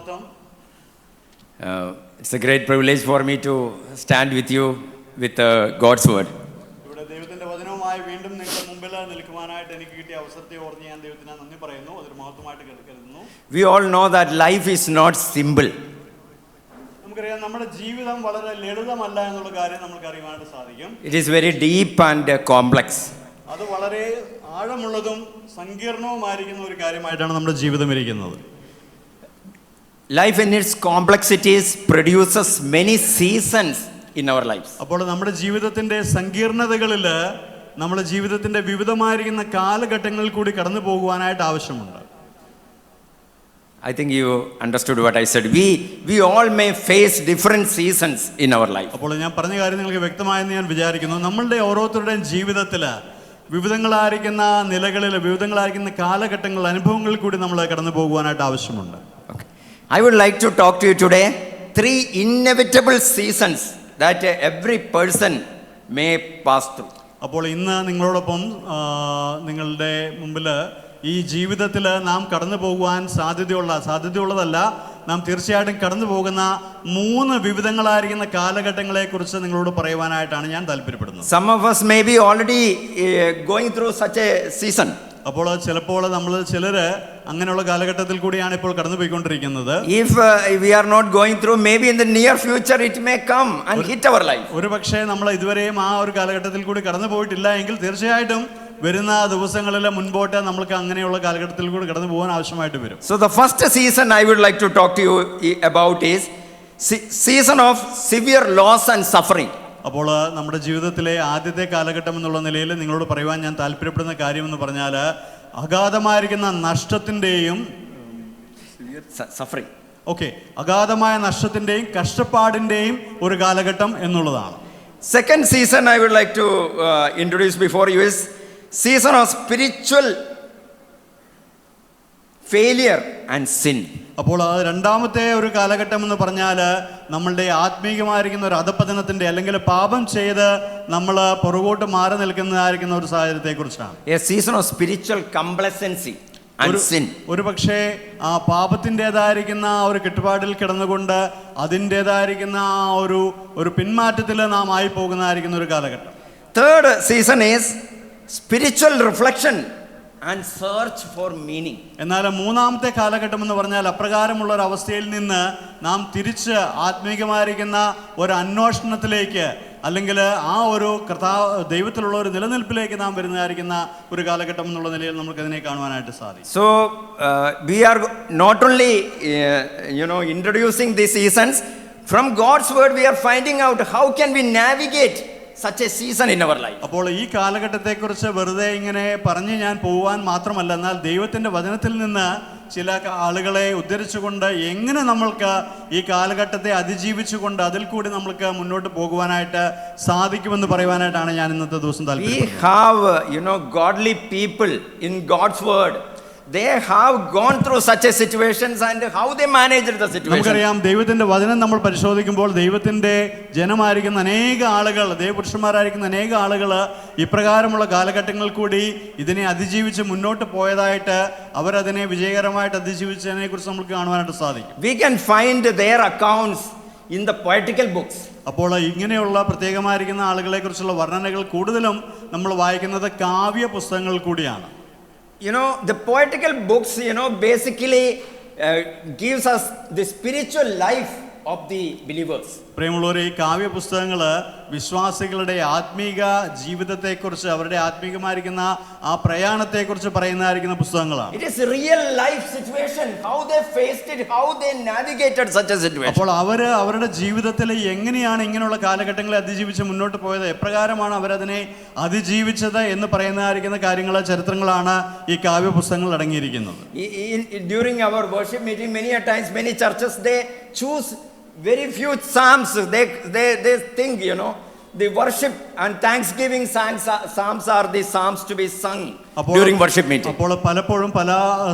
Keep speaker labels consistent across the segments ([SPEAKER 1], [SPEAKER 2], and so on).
[SPEAKER 1] മഹത്വം.
[SPEAKER 2] It's a great privilege for me to stand with you with God's word.
[SPEAKER 1] ഇവിടെ ദൈവത്തിന്റെ വചനവുമായി വീണ്ടും നിങ്ങളുടെ മുമ്പിൽ നിൽക്കുവാനായിട്ട് എനിക്ക് കിട്ടിയ അവസരത്തെ ഓർത്ത് ഞാൻ ദൈവത്തിന് നന്ദി പറയുന്നു. അതൊരു മഹത്വമായിട്ട് കരുതുന്നു.
[SPEAKER 2] We all know that life is not simple.
[SPEAKER 1] നമുക്കറിയാം നമ്മുടെ ജീവിതം വളരെ ലളിതമല്ല എന്നുള്ള കാര്യം നമുക്ക് അറിയാനായിട്ട് സാധിക്കും.
[SPEAKER 2] It is very deep and complex.
[SPEAKER 1] അത് വളരെ ആഴമുള്ളതും സങ്കീർണവുമായിരിക്കുന്ന ഒരു കാര്യമായിട്ടാണ് നമ്മുടെ ജീവിതം ഇരിക്കുന്നത്.
[SPEAKER 2] Life in its complexities produces many seasons in our lives.
[SPEAKER 1] അപ്പോൾ നമ്മുടെ ജീവിതത്തിന്റെ സങ്കീർണതകളിൽ നമ്മുടെ ജീവിതത്തിന്റെ വിവിധമായിരിക്കുന്ന കാലഘട്ടങ്ങളിൽ കൂടി കടന്നു പോകുവാനായിട്ട് ആവശ്യമുണ്ട്.
[SPEAKER 2] I think you understood what I said. We all may face different seasons in our life.
[SPEAKER 1] അപ്പോൾ ഞാൻ പറഞ്ഞ കാര്യം നിങ്ങൾക്ക് വ്യക്തമായെന്ന് ഞാൻ വിചാരിക്കുന്നു. നമ്മളുടെ ഓരോരുത്തരുടെയും ജീവിതത്തിൽ വിവിധങ്ങളായിരിക്കുന്ന നിലകളിൽ വിവിധങ്ങളായിരിക്കുന്ന കാലഘട്ടങ്ങൾ അനുഭവങ്ങളിൽ കൂടി നമ്മൾ കടന്നു പോകുവാനായിട്ട് ആവശ്യമുണ്ട്.
[SPEAKER 2] I would like to talk to you today 3 inevitable seasons that every person may pass through.
[SPEAKER 1] അപ്പോൾ ഇന്ന് നിങ്ങളോടൊപ്പം നിങ്ങളുടെ മുമ്പിൽ ഈ ജീവിതത്തിൽ നാം കടന്നു പോകുവാൻ സാധ്യതയുള്ളതല്ല നാം തീർച്ചയായിട്ടും കടന്നു പോകുന്ന 3 വിവിധങ്ങളായിരിക്കുന്ന കാലഘട്ടങ്ങളെ കുറിച്ച് നിങ്ങളോട് പറയുവാനായിട്ടാണ് ഞാൻ താല്പര്യപ്പെടുന്നത്.
[SPEAKER 2] Some of us may be already going through such a season.
[SPEAKER 1] അപ്പോൾ ചിലപ്പോൾ നമ്മൾ ചിലര് അങ്ങനെയുള്ള കാലഘട്ടത്തിൽ കൂടിയാണ് ഇപ്പോൾ കടന്നു പോയിക്കൊണ്ടിരിക്കുന്നത്.
[SPEAKER 2] If we are not going through, maybe in the near future it may come and hit our life.
[SPEAKER 1] ഒരു പക്ഷേ നമ്മൾ ഇതുവരെയും ആ ഒരു കാലഘട്ടത്തിൽ കൂടി കടന്നു പോയിട്ടില്ല എങ്കിൽ തീർച്ചയായിട്ടും വരുന്ന ദിവസങ്ങളിൽ മുൻപോട്ട് നമ്മൾക്ക് അങ്ങനെയുള്ള കാലഘട്ടത്തിൽ കൂടി കടന്നു പോകാൻ ആവശ്യമായിട്ട് വരും.
[SPEAKER 2] So the first season I would like to talk to you about is season of severe loss and suffering.
[SPEAKER 1] അപ്പോൾ നമ്മുടെ ജീവിതത്തിലെ ആദ്യത്തെ കാലഘട്ടം എന്നുള്ള നിലയിൽ നിങ്ങളോട് പറയുവാൻ ഞാൻ താല്പര്യപ്പെടുന്ന കാര്യം എന്ന് പറഞ്ഞാൽ അഗാധമായിരിക്കുന്ന നഷ്ടത്തിൻ്റെയും
[SPEAKER 2] suffering.
[SPEAKER 1] ഓക്കെ, അഗാധമായ നഷ്ടത്തിൻ്റെയും കഷ്ടപ്പാടിൻ്റെയും ഒരു കാലഘട്ടം എന്നുള്ളതാണ്.
[SPEAKER 2] Second season I would like to introduce before you is season of spiritual failure and sin.
[SPEAKER 1] അപ്പോൾ രണ്ടാമത്തെ ഒരു കാലഘട്ടം എന്ന് പറഞ്ഞാൽ നമ്മളുടെ ആത്മീയമായിരിക്കുന്ന ഒരു അധപതനത്തിന്റെ അല്ലെങ്കിൽ പാപം ചെയ്ത് നമ്മൾ പുറകോട്ട് മാറി നിൽക്കുന്നതായിരിക്കുന്ന ഒരു സാഹചര്യത്തെ കുറിച്ചാണ്.
[SPEAKER 2] A season of spiritual complacency and sin.
[SPEAKER 1] ഒരു പക്ഷേ ആ പാപത്തിൻ്റെതായിരിക്കുന്ന ഒരു കെട്ടുപാടിൽ കിടന്നുകൊണ്ട് അതിൻ്റെതായിരിക്കുന്ന ഒരു പിന്മാറ്റത്തിൽ നാം ആയി പോകുന്നതായിരിക്കുന്ന ഒരു കാലഘട്ടം.
[SPEAKER 2] Third season is spiritual reflection and search for meaning.
[SPEAKER 1] എന്നാൽ മൂന്നാമത്തെ കാലഘട്ടം എന്ന് പറഞ്ഞാൽ അപ്രകാരമുള്ള ഒരു അവസ്ഥയിൽ നിന്ന് നാം തിരിച്ച് ആത്മീകമായിരിക്കുന്ന ഒരു അന്വേഷണത്തിലേക്ക് അല്ലെങ്കിൽ ആ ഒരു ദൈവത്തിലുള്ള ഒരു നിലനിൽപ്പിലേക്ക് നാം വരുന്നതായിരിക്കുന്ന ഒരു കാലഘട്ടം എന്നുള്ള നിലയിൽ നമുക്ക് അതിനെ കാണുവാനായിട്ട് സാധിക്കും.
[SPEAKER 2] So we are not only introducing these seasons from God's word, we are finding out how can we navigate such a season in our life.
[SPEAKER 1] അപ്പോൾ ഈ കാലഘട്ടത്തെക്കുറിച്ച് വെറുതെ ഇങ്ങനെ പറഞ്ഞ് ഞാൻ പോവാൻ മാത്രമല്ല, എന്നാൽ ദൈവത്തിൻ്റെ വചനത്തിൽ നിന്ന് ചില ആളുകളെ ഉദ്ധരിച്ചുകൊണ്ട് എങ്ങനെ നമ്മൾക്ക് ഈ കാലഘട്ടത്തെ അതിജീവിച്ചുകൊണ്ട് അതിൽ കൂടി നമ്മൾക്ക് മുന്നോട്ട് പോകുവാനായിട്ട് സാധിക്കുമെന്ന് പറയുവാനായിട്ടാണ് ഞാൻ ഇന്നത്തെ ദിവസം താല്പര്യം.
[SPEAKER 2] We have godly people in God's word. They have gone through such a situations and how they managed the situation.
[SPEAKER 1] നമുക്കറിയാം ദൈവത്തിന്റെ വചനം നമ്മൾ പരിശോധിക്കുമ്പോൾ ദൈവത്തിന്റെ ജനമായിരിക്കുന്ന അനേക ആളുകൾ, ദൈവപുരുഷന്മാരായിരിക്കുന്ന അനേക ആളുകൾ ഇപ്രകാരമുള്ള കാലഘട്ടങ്ങളിൽ കൂടി ഇതിനെ അതിജീവിച്ച് മുന്നോട്ട് പോയതായിട്ട് അവരതിനെ വിജയകരമായിട്ട് അതിജീവിച്ചതിനെ കുറിച്ച് നമുക്ക് കാണുവാനായിട്ട് സാധിക്കും.
[SPEAKER 2] We can find their accounts in the poetical books.
[SPEAKER 1] അപ്പോൾ ഇങ്ങനെയുള്ള പ്രത്യേകമായിരിക്കുന്ന ആളുകളെ കുറിച്ചുള്ള വർണ്ണനകൾ കൂടുതലും നമ്മൾ വായിക്കുന്നത് കാവ്യ പുസ്തകങ്ങൾ കൂടിയാണ്.
[SPEAKER 2] The poetical books, basically gives us the spiritual life of the believers.
[SPEAKER 1] പ്രിയമുള്ളവരെ, ഈ കാവ്യ പുസ്തകങ്ങൾ വിശ്വാസികളുടെ ആത്മീക ജീവിതത്തെക്കുറിച്ച് അവരുടെ ആത്മീകമായിരിക്കുന്ന ആ പ്രയാണത്തെക്കുറിച്ച് പറയുന്നതായിരിക്കുന്ന പുസ്തകങ്ങളാണ്.
[SPEAKER 2] It is real life situation, how they faced it, how they navigated such a situation.
[SPEAKER 1] അപ്പോൾ അവരുടെ ജീവിതത്തിൽ എങ്ങനെയാണ് ഇങ്ങനെയുള്ള കാലഘട്ടങ്ങളെ അതിജീവിച്ച് മുന്നോട്ട് പോയത്, എപ്രകാരമാണ് അവരതിനെ അതിജീവിച്ചത് എന്ന് പറയുന്നതായിരിക്കുന്ന കാര്യങ്ങൾ, ചരിത്രങ്ങളാണ് ഈ കാവ്യ പുസ്തകങ്ങൾ അടങ്ങിയിരിക്കുന്നത്.
[SPEAKER 2] During our worship meeting, many times many churches they choose very few psalms. They think the worship and thanksgiving psalms are the psalms to be sung
[SPEAKER 1] അപ്പോൾ
[SPEAKER 2] during worship meeting.
[SPEAKER 1] അപ്പോൾ പലപ്പോഴും പല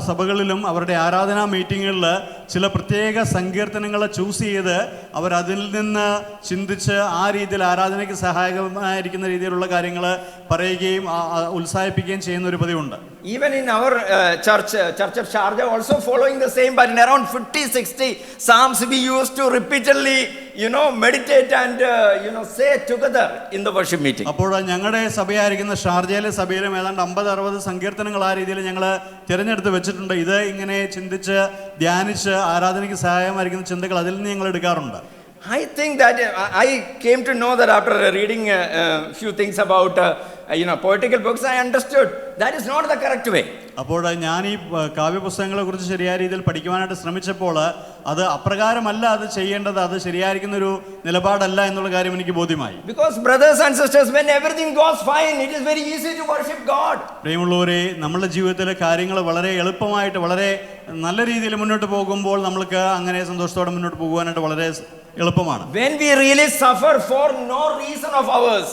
[SPEAKER 1] സഭകളിലും അവരുടെ ആരാധനാ മീറ്റിങ്ങുകളിൽ ചില പ്രത്യേക സങ്കീർത്തനങ്ങളെ ചൂസ് ചെയ്ത് അവർ അതിൽ നിന്ന് ചിന്തിച്ച് ആ രീതിയിൽ ആരാധനയ്ക്ക് സഹായകമായിരിക്കുന്ന രീതിയിലുള്ള കാര്യങ്ങൾ പറയുകയും ഉത്സാഹിപ്പിക്കുകയും ചെയ്യുന്ന ഒരു പതിവുണ്ട്.
[SPEAKER 2] Even in our church of Sharjah also following the same pattern. Around 50-60 psalms we used to repeatedly meditate and say together in the worship meeting.
[SPEAKER 1] അപ്പോൾ ഞങ്ങളുടെ സഭയായിരിക്കുന്ന ഷാർജയിലെ സഭയിലും ഏതാണ്ട് 50-60 സങ്കീർത്തനങ്ങൾ ആ രീതിയിൽ ഞങ്ങൾ തിരഞ്ഞെടുത്ത് വെച്ചിട്ടുണ്ട്. ഇത് ഇങ്ങനെ ചിന്തിച്ച് ധ്യാനിച്ച് ആരാധനയ്ക്ക് സഹായമായിരിക്കുന്ന ചിന്തകൾ അതിൽ നിന്ന് ഞങ്ങൾ എടുക്കാറുണ്ട്.
[SPEAKER 2] I think that I came to know that after reading a few things about poetical books, I understood that is not the correct way.
[SPEAKER 1] അപ്പോൾ ഞാൻ ഈ കാവ്യപുസ്തകങ്ങളെ കുറിച്ച് ശരിയായ രീതിയിൽ പഠിക്കുവാനായിട്ട് ശ്രമിച്ചപ്പോൾ അത് അപ്രകാരമല്ല അത് ചെയ്യേണ്ടത്, അത് ശരിയായിരിക്കുന്ന ഒരു നിലപാടല്ല എന്നുള്ള കാര്യം എനിക്ക് ബോധ്യമായി.
[SPEAKER 2] Because brothers and sisters, when everything goes fine, it is very easy to worship God.
[SPEAKER 1] പ്രിയമുള്ളവരെ, നമ്മുടെ ജീവിതത്തിലെ കാര്യങ്ങൾ വളരെ എളുപ്പമായിട്ട് വളരെ നല്ല രീതിയിൽ മുന്നോട്ട് പോകുമ്പോൾ നമ്മൾക്ക് അങ്ങനെ സന്തോഷത്തോടെ മുന്നോട്ട് പോകുവാനായിട്ട് വളരെ എളുപ്പമാണ്.
[SPEAKER 2] When we really suffer for no reason of ours,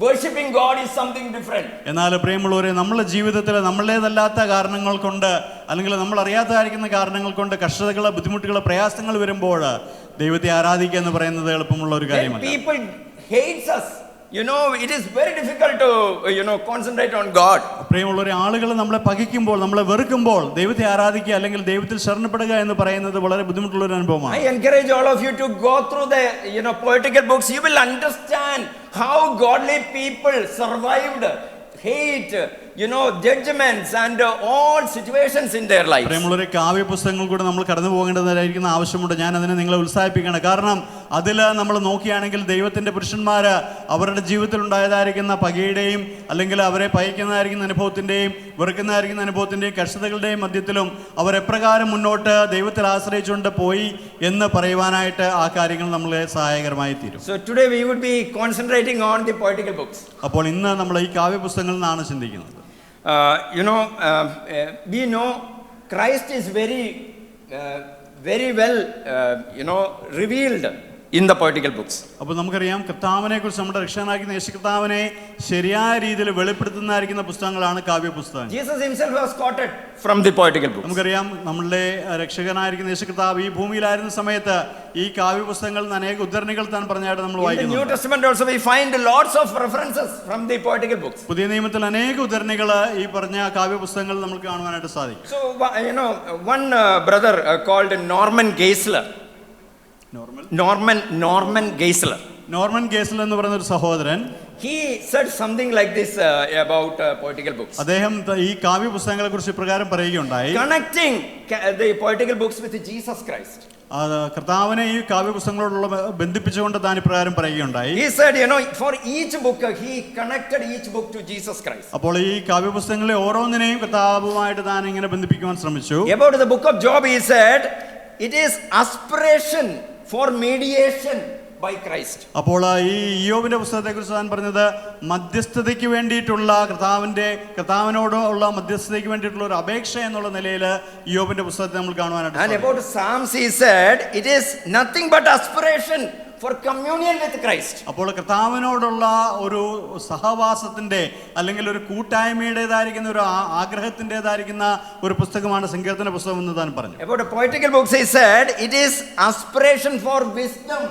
[SPEAKER 2] worshiping God is something different.
[SPEAKER 1] എന്നാൽ പ്രിയമുള്ളവരെ, നമ്മുടെ ജീവിതത്തിൽ നമ്മളേതല്ലാത്ത കാരണങ്ങൾ കൊണ്ട് അല്ലെങ്കിൽ നമ്മൾ അറിയാത്തതായിരിക്കുന്ന കാരണങ്ങൾ കൊണ്ട് കഷ്ടതകൾ, ബുദ്ധിമുട്ടുകൾ, പ്രയാസങ്ങൾ വരുമ്പോൾ ദൈവത്തെ ആരാധിക്കുക എന്ന് പറയുന്നത് എളുപ്പമുള്ള ഒരു കാര്യമല്ല.
[SPEAKER 2] When people hates us, it is very difficult to concentrate on God.
[SPEAKER 1] പ്രിയമുള്ളവരെ, ആളുകൾ നമ്മളെ പകയ്ക്കുമ്പോൾ, നമ്മളെ വെറുക്കുമ്പോൾ ദൈവത്തെ ആരാധിക്കുക അല്ലെങ്കിൽ ദൈവത്തിൽ ശരണപ്പെടുക എന്ന് പറയുന്നത് വളരെ ബുദ്ധിമുട്ടുള്ള ഒരു അനുഭവമാണ്.
[SPEAKER 2] I encourage all of you to go through the poetical books. You will understand how godly people survived hate, judgments and all situations in their lives.
[SPEAKER 1] പ്രിയമുള്ളവരെ, കാവ്യ പുസ്തകങ്ങൾ കൂടെ നമ്മൾ കടന്നു പോകേണ്ടതായിരിക്കുന്ന ആവശ്യമുണ്ട്. ഞാൻ അതിനെ നിങ്ങളെ ഉത്സാഹിപ്പിക്കണം. കാരണം അതിൽ നമ്മൾ നോക്കുകയാണെങ്കിൽ ദൈവത്തിൻ്റെ പുരുഷന്മാര് അവരുടെ ജീവിതത്തിൽ ഉണ്ടായതായിരിക്കുന്ന പകയുടെയും അല്ലെങ്കിൽ അവരെ പയക്കുന്നതായിരിക്കുന്ന അനുഭവത്തിൻ്റെയും വെറുക്കുന്നതായിരിക്കുന്ന അനുഭവത്തിൻ്റെയും കഷ്ടതകളുടെയും മധ്യത്തിലും അവർ എപ്രകാരം മുന്നോട്ട് ദൈവത്തിൽ ആശ്രയിച്ചുകൊണ്ട് പോയി എന്ന് പറയുവാനായിട്ട് ആ കാര്യങ്ങൾ നമ്മളെ സഹായകരമായി തീരും.
[SPEAKER 2] So today we would be concentrating on the poetical books.
[SPEAKER 1] അപ്പോൾ ഇന്ന് നമ്മൾ ഈ കാവ്യ പുസ്തകങ്ങളിൽ നിന്നാണ് ചിന്തിക്കുന്നത്.
[SPEAKER 2] We know Christ is very well revealed in the poetical books.
[SPEAKER 1] അപ്പോൾ നമുക്കറിയാം കർത്താവിനെ കുറിച്ച്, നമ്മുടെ രക്ഷകനായിരിക്കുന്ന യേശു കർത്താവിനെ ശരിയായ രീതിയിൽ വെളിപ്പെടുത്തുന്നതായിരിക്കുന്ന പുസ്തകങ്ങളാണ് കാവ്യ പുസ്തകങ്ങൾ.
[SPEAKER 2] Jesus himself was quoted from the poetical books.
[SPEAKER 1] നമുക്കറിയാം നമ്മളുടെ രക്ഷകനായിരിക്കുന്ന യേശു കർത്താവ് ഈ ഭൂമിയിലായിരുന്ന സമയത്ത് ഈ കാവ്യ പുസ്തകങ്ങളിൽ അനേക ഉദ്ധരണികൾ താൻ പറഞ്ഞായിട്ട് നമ്മൾ വായിക്കുന്നു.
[SPEAKER 2] In the New Testament also we find lots of references from the poetical books.
[SPEAKER 1] പുതിയ നിയമത്തിൽ അനേക ഉദ്ധരണികൾ ഈ പറഞ്ഞ കാവ്യ പുസ്തകങ്ങളിൽ നമുക്ക് കാണുവാനായിട്ട് സാധിക്കും.
[SPEAKER 2] So one brother called Norman Geisler. Norman Geisler.
[SPEAKER 1] Norman Geisler എന്ന് പറയുന്ന ഒരു സഹോദരൻ,
[SPEAKER 2] he said something like this about poetical books.
[SPEAKER 1] അദ്ദേഹം ഈ കാവ്യ പുസ്തകങ്ങളെ കുറിച്ച് ഇപ്രകാരം പറയുകയുണ്ടായി.
[SPEAKER 2] Connecting the poetical books with Jesus Christ.
[SPEAKER 1] കർത്താവിനെ ഈ കാവ്യ പുസ്തകങ്ങളോടുള്ള ബന്ധിപ്പിച്ചുകൊണ്ട് താൻ ഇപ്രകാരം പറയുകയുണ്ടായി.
[SPEAKER 2] He said, for each book he connected each book to Jesus Christ.
[SPEAKER 1] അപ്പോൾ ഈ കാവ്യ പുസ്തകങ്ങളെ ഓരോന്നിനെയും കർത്താവുമായിട്ട് താൻ ഇങ്ങനെ ബന്ധിപ്പിക്കുവാൻ ശ്രമിച്ചു.
[SPEAKER 2] About the book of Job he said, it is aspiration for mediation by Christ.
[SPEAKER 1] അപ്പോൾ ഈ ഇയ്യോബിന്റെ പുസ്തകത്തെ കുറിച്ച് താൻ പറഞ്ഞത് മധ്യസ്ഥതയ്ക്ക് വേണ്ടിയിട്ടുള്ള കർത്താവിനോടുള്ള മധ്യസ്ഥതയ്ക്ക് വേണ്ടിയിട്ടുള്ള ഒരു അപേക്ഷ എന്നുള്ള നിലയിൽ ഇയ്യോബിന്റെ പുസ്തകത്തെ നമ്മൾ കാണുവാനായിട്ട്.
[SPEAKER 2] And about Psalms he said, it is nothing but aspiration for communion with Christ.
[SPEAKER 1] അപ്പോൾ കർത്താവിനോടുള്ള ഒരു സഹവാസത്തിന്റെ അല്ലെങ്കിൽ ഒരു കൂട്ടായ്മയുടേതായിരിക്കുന്ന ഒരു ആഗ്രഹത്തിൻ്റെതായിരിക്കുന്ന ഒരു പുസ്തകമാണ് സങ്കീർത്തന പുസ്തകം എന്ന് താൻ പറഞ്ഞു.
[SPEAKER 2] About the poetical books he said, it is aspiration for wisdom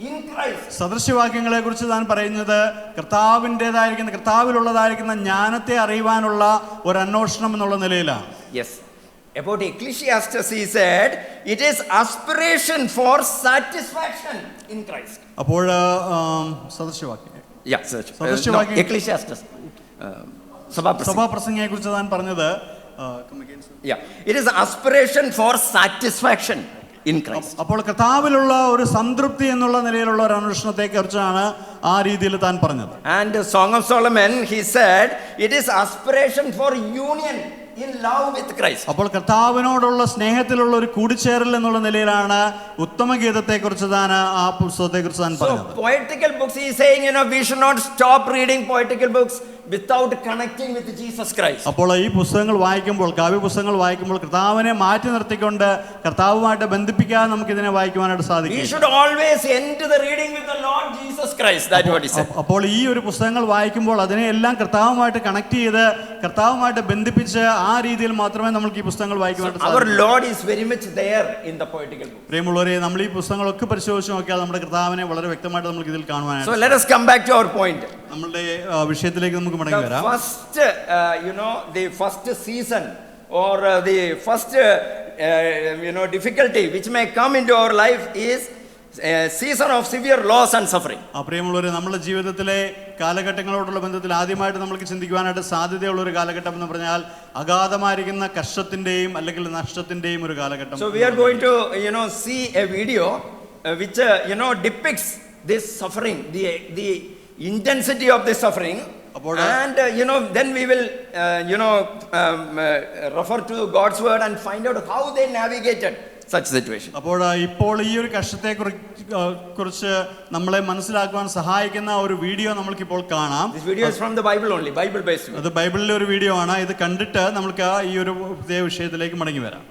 [SPEAKER 2] in Christ.
[SPEAKER 1] സദൃശ്യവാക്യങ്ങളെ കുറിച്ച് താൻ പറയുന്നത് കർത്താവിലുള്ളതായിരിക്കുന്ന ജ്ഞാനത്തെ അറിയുവാനുള്ള ഒരു അന്വേഷണം എന്നുള്ള നിലയിലാണ്.
[SPEAKER 2] Yes. About Ecclesiastes he said, it is aspiration for satisfaction in Christ.
[SPEAKER 1] അപ്പോൾ സദൃശ്യവാക്യം
[SPEAKER 2] Ecclesiastes
[SPEAKER 1] സഭാപ്രസംഗിയെ കുറിച്ച് താൻ പറഞ്ഞത്
[SPEAKER 2] it is aspiration for satisfaction in Christ.
[SPEAKER 1] അപ്പോൾ കർത്താവിലുള്ള ഒരു സംതൃപ്തി എന്നുള്ള നിലയിലുള്ള ഒരു അന്വേഷണത്തെ കുറിച്ചാണ് ആ രീതിയിൽ താൻ പറഞ്ഞത്.
[SPEAKER 2] And Song of Solomon he said, it is aspiration for union in love with Christ.
[SPEAKER 1] അപ്പോൾ കർത്താവിനോടുള്ള സ്നേഹത്തിലുള്ള ഒരു കൂടിച്ചേരൽ എന്നുള്ള നിലയിലാണ് ഉത്തമഗീതത്തെ കുറിച്ച് താൻ ആ പുസ്തകത്തെ കുറിച്ച് താൻ പറഞ്ഞത്.
[SPEAKER 2] So poetical books he is saying, we should not stop reading poetical books. without connecting with Jesus Christ.
[SPEAKER 1] അപ്പോൾ ഈ പുസ്തകങ്ങൾ വായിക്കുമ്പോൾ, കാവ്യ പുസ്തകങ്ങൾ വായിക്കുമ്പോൾ കർത്താവിനെ മാറ്റി നിർത്തിക്കൊണ്ട് കർത്താവുമായിട്ട് ബന്ധിപ്പിക്കാതെ നമുക്ക് ഇതിനെ വായിക്കുവാനായിട്ട്
[SPEAKER 2] We
[SPEAKER 1] സാധിക്കും.
[SPEAKER 2] should always end the reading with the Lord Jesus Christ. That's what he said.
[SPEAKER 1] അപ്പോൾ ഈ ഒരു പുസ്തകങ്ങൾ വായിക്കുമ്പോൾ അതിനെ എല്ലാം കർത്താവുമായിട്ട് കണക്ട് ചെയ്ത് കർത്താവുമായിട്ട് ബന്ധിപ്പിച്ച് ആ രീതിയിൽ മാത്രമേ നമുക്ക് ഈ പുസ്തകങ്ങൾ വായിക്കുവാനായിട്ട്
[SPEAKER 2] Our
[SPEAKER 1] സാധിക്കൂ.
[SPEAKER 2] Lord is very much there in the poetical book.
[SPEAKER 1] പ്രിയമുള്ളവരെ, നമ്മൾ ഈ പുസ്തകങ്ങളൊക്കെ പരിശോധിച്ച് നോക്കിയാൽ നമ്മുടെ കർത്താവിനെ വളരെ വ്യക്തമായിട്ട് നമുക്ക് ഇതിൽ
[SPEAKER 2] So
[SPEAKER 1] കാണുവാനായിട്ട്.
[SPEAKER 2] let us come back to our point.
[SPEAKER 1] നമ്മളുടെ വിഷയത്തിലേക്ക് നമുക്ക് മടങ്ങി
[SPEAKER 2] The
[SPEAKER 1] വരാം.
[SPEAKER 2] first, the first season or the first, difficulty which may come into our life is a season of severe loss and suffering.
[SPEAKER 1] പ്രിയമുള്ളവരെ, നമ്മുടെ ജീവിതത്തിലെ കാലഘട്ടങ്ങളോടുള്ള ബന്ധത്തിൽ ആദ്യമായിട്ട് നമുക്ക് ചിന്തിക്കുവാനായിട്ട് സാധ്യതയുള്ള ഒരു കാലഘട്ടം എന്ന് പറഞ്ഞാൽ അഗാധമായിരിക്കുന്ന കഷ്ടത്തിന്റെയും അല്ലെങ്കിൽ നഷ്ടത്തിന്റെയും ഒരു കാലഘട്ടം.
[SPEAKER 2] So we are going to see a video which depicts this suffering, the intensity of this suffering. And then we will refer to God's word and find out how they navigated such situation.
[SPEAKER 1] അപ്പോൾ ഇപ്പോൾ ഈ ഒരു കഷ്ടത്തെ കുറിച്ച് നമ്മളെ മനസ്സിലാക്കുവാൻ സഹായിക്കുന്ന ഒരു video നമുക്കിപ്പോൾ കാണാം.
[SPEAKER 2] This video is from the Bible only, Bible based.
[SPEAKER 1] അത് ബൈബിളിലെ ഒരു വീഡിയോ ആണ്. ഇത് കണ്ടിട്ട് നമുക്ക് ഈ ഒരു പ്രത്യേക വിഷയത്തിലേക്ക് മടങ്ങി വരാം.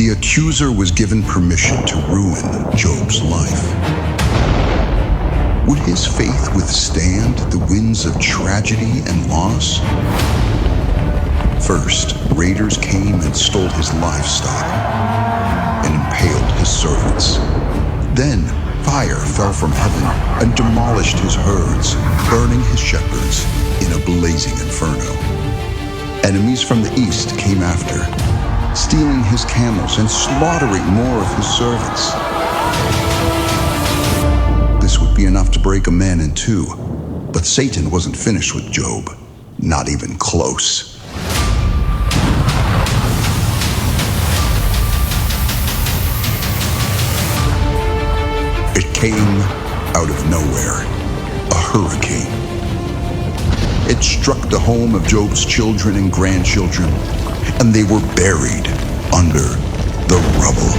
[SPEAKER 3] The accuser was given permission to ruin Job's life. Would his faith withstand the winds of tragedy and loss? First, raiders came and stole his livestock and impaled his servants. Then, fire fell from heaven and demolished his herds, burning his shepherds in a blazing inferno. Enemies from the east came after, stealing his camels and slaughtering more of his servants. This would be enough to break a man in two, but Satan wasn't finished with Job, not even close. It came out of nowhere, a hurricane. It struck the home of Job's children and grandchildren, and they were buried under the rubble.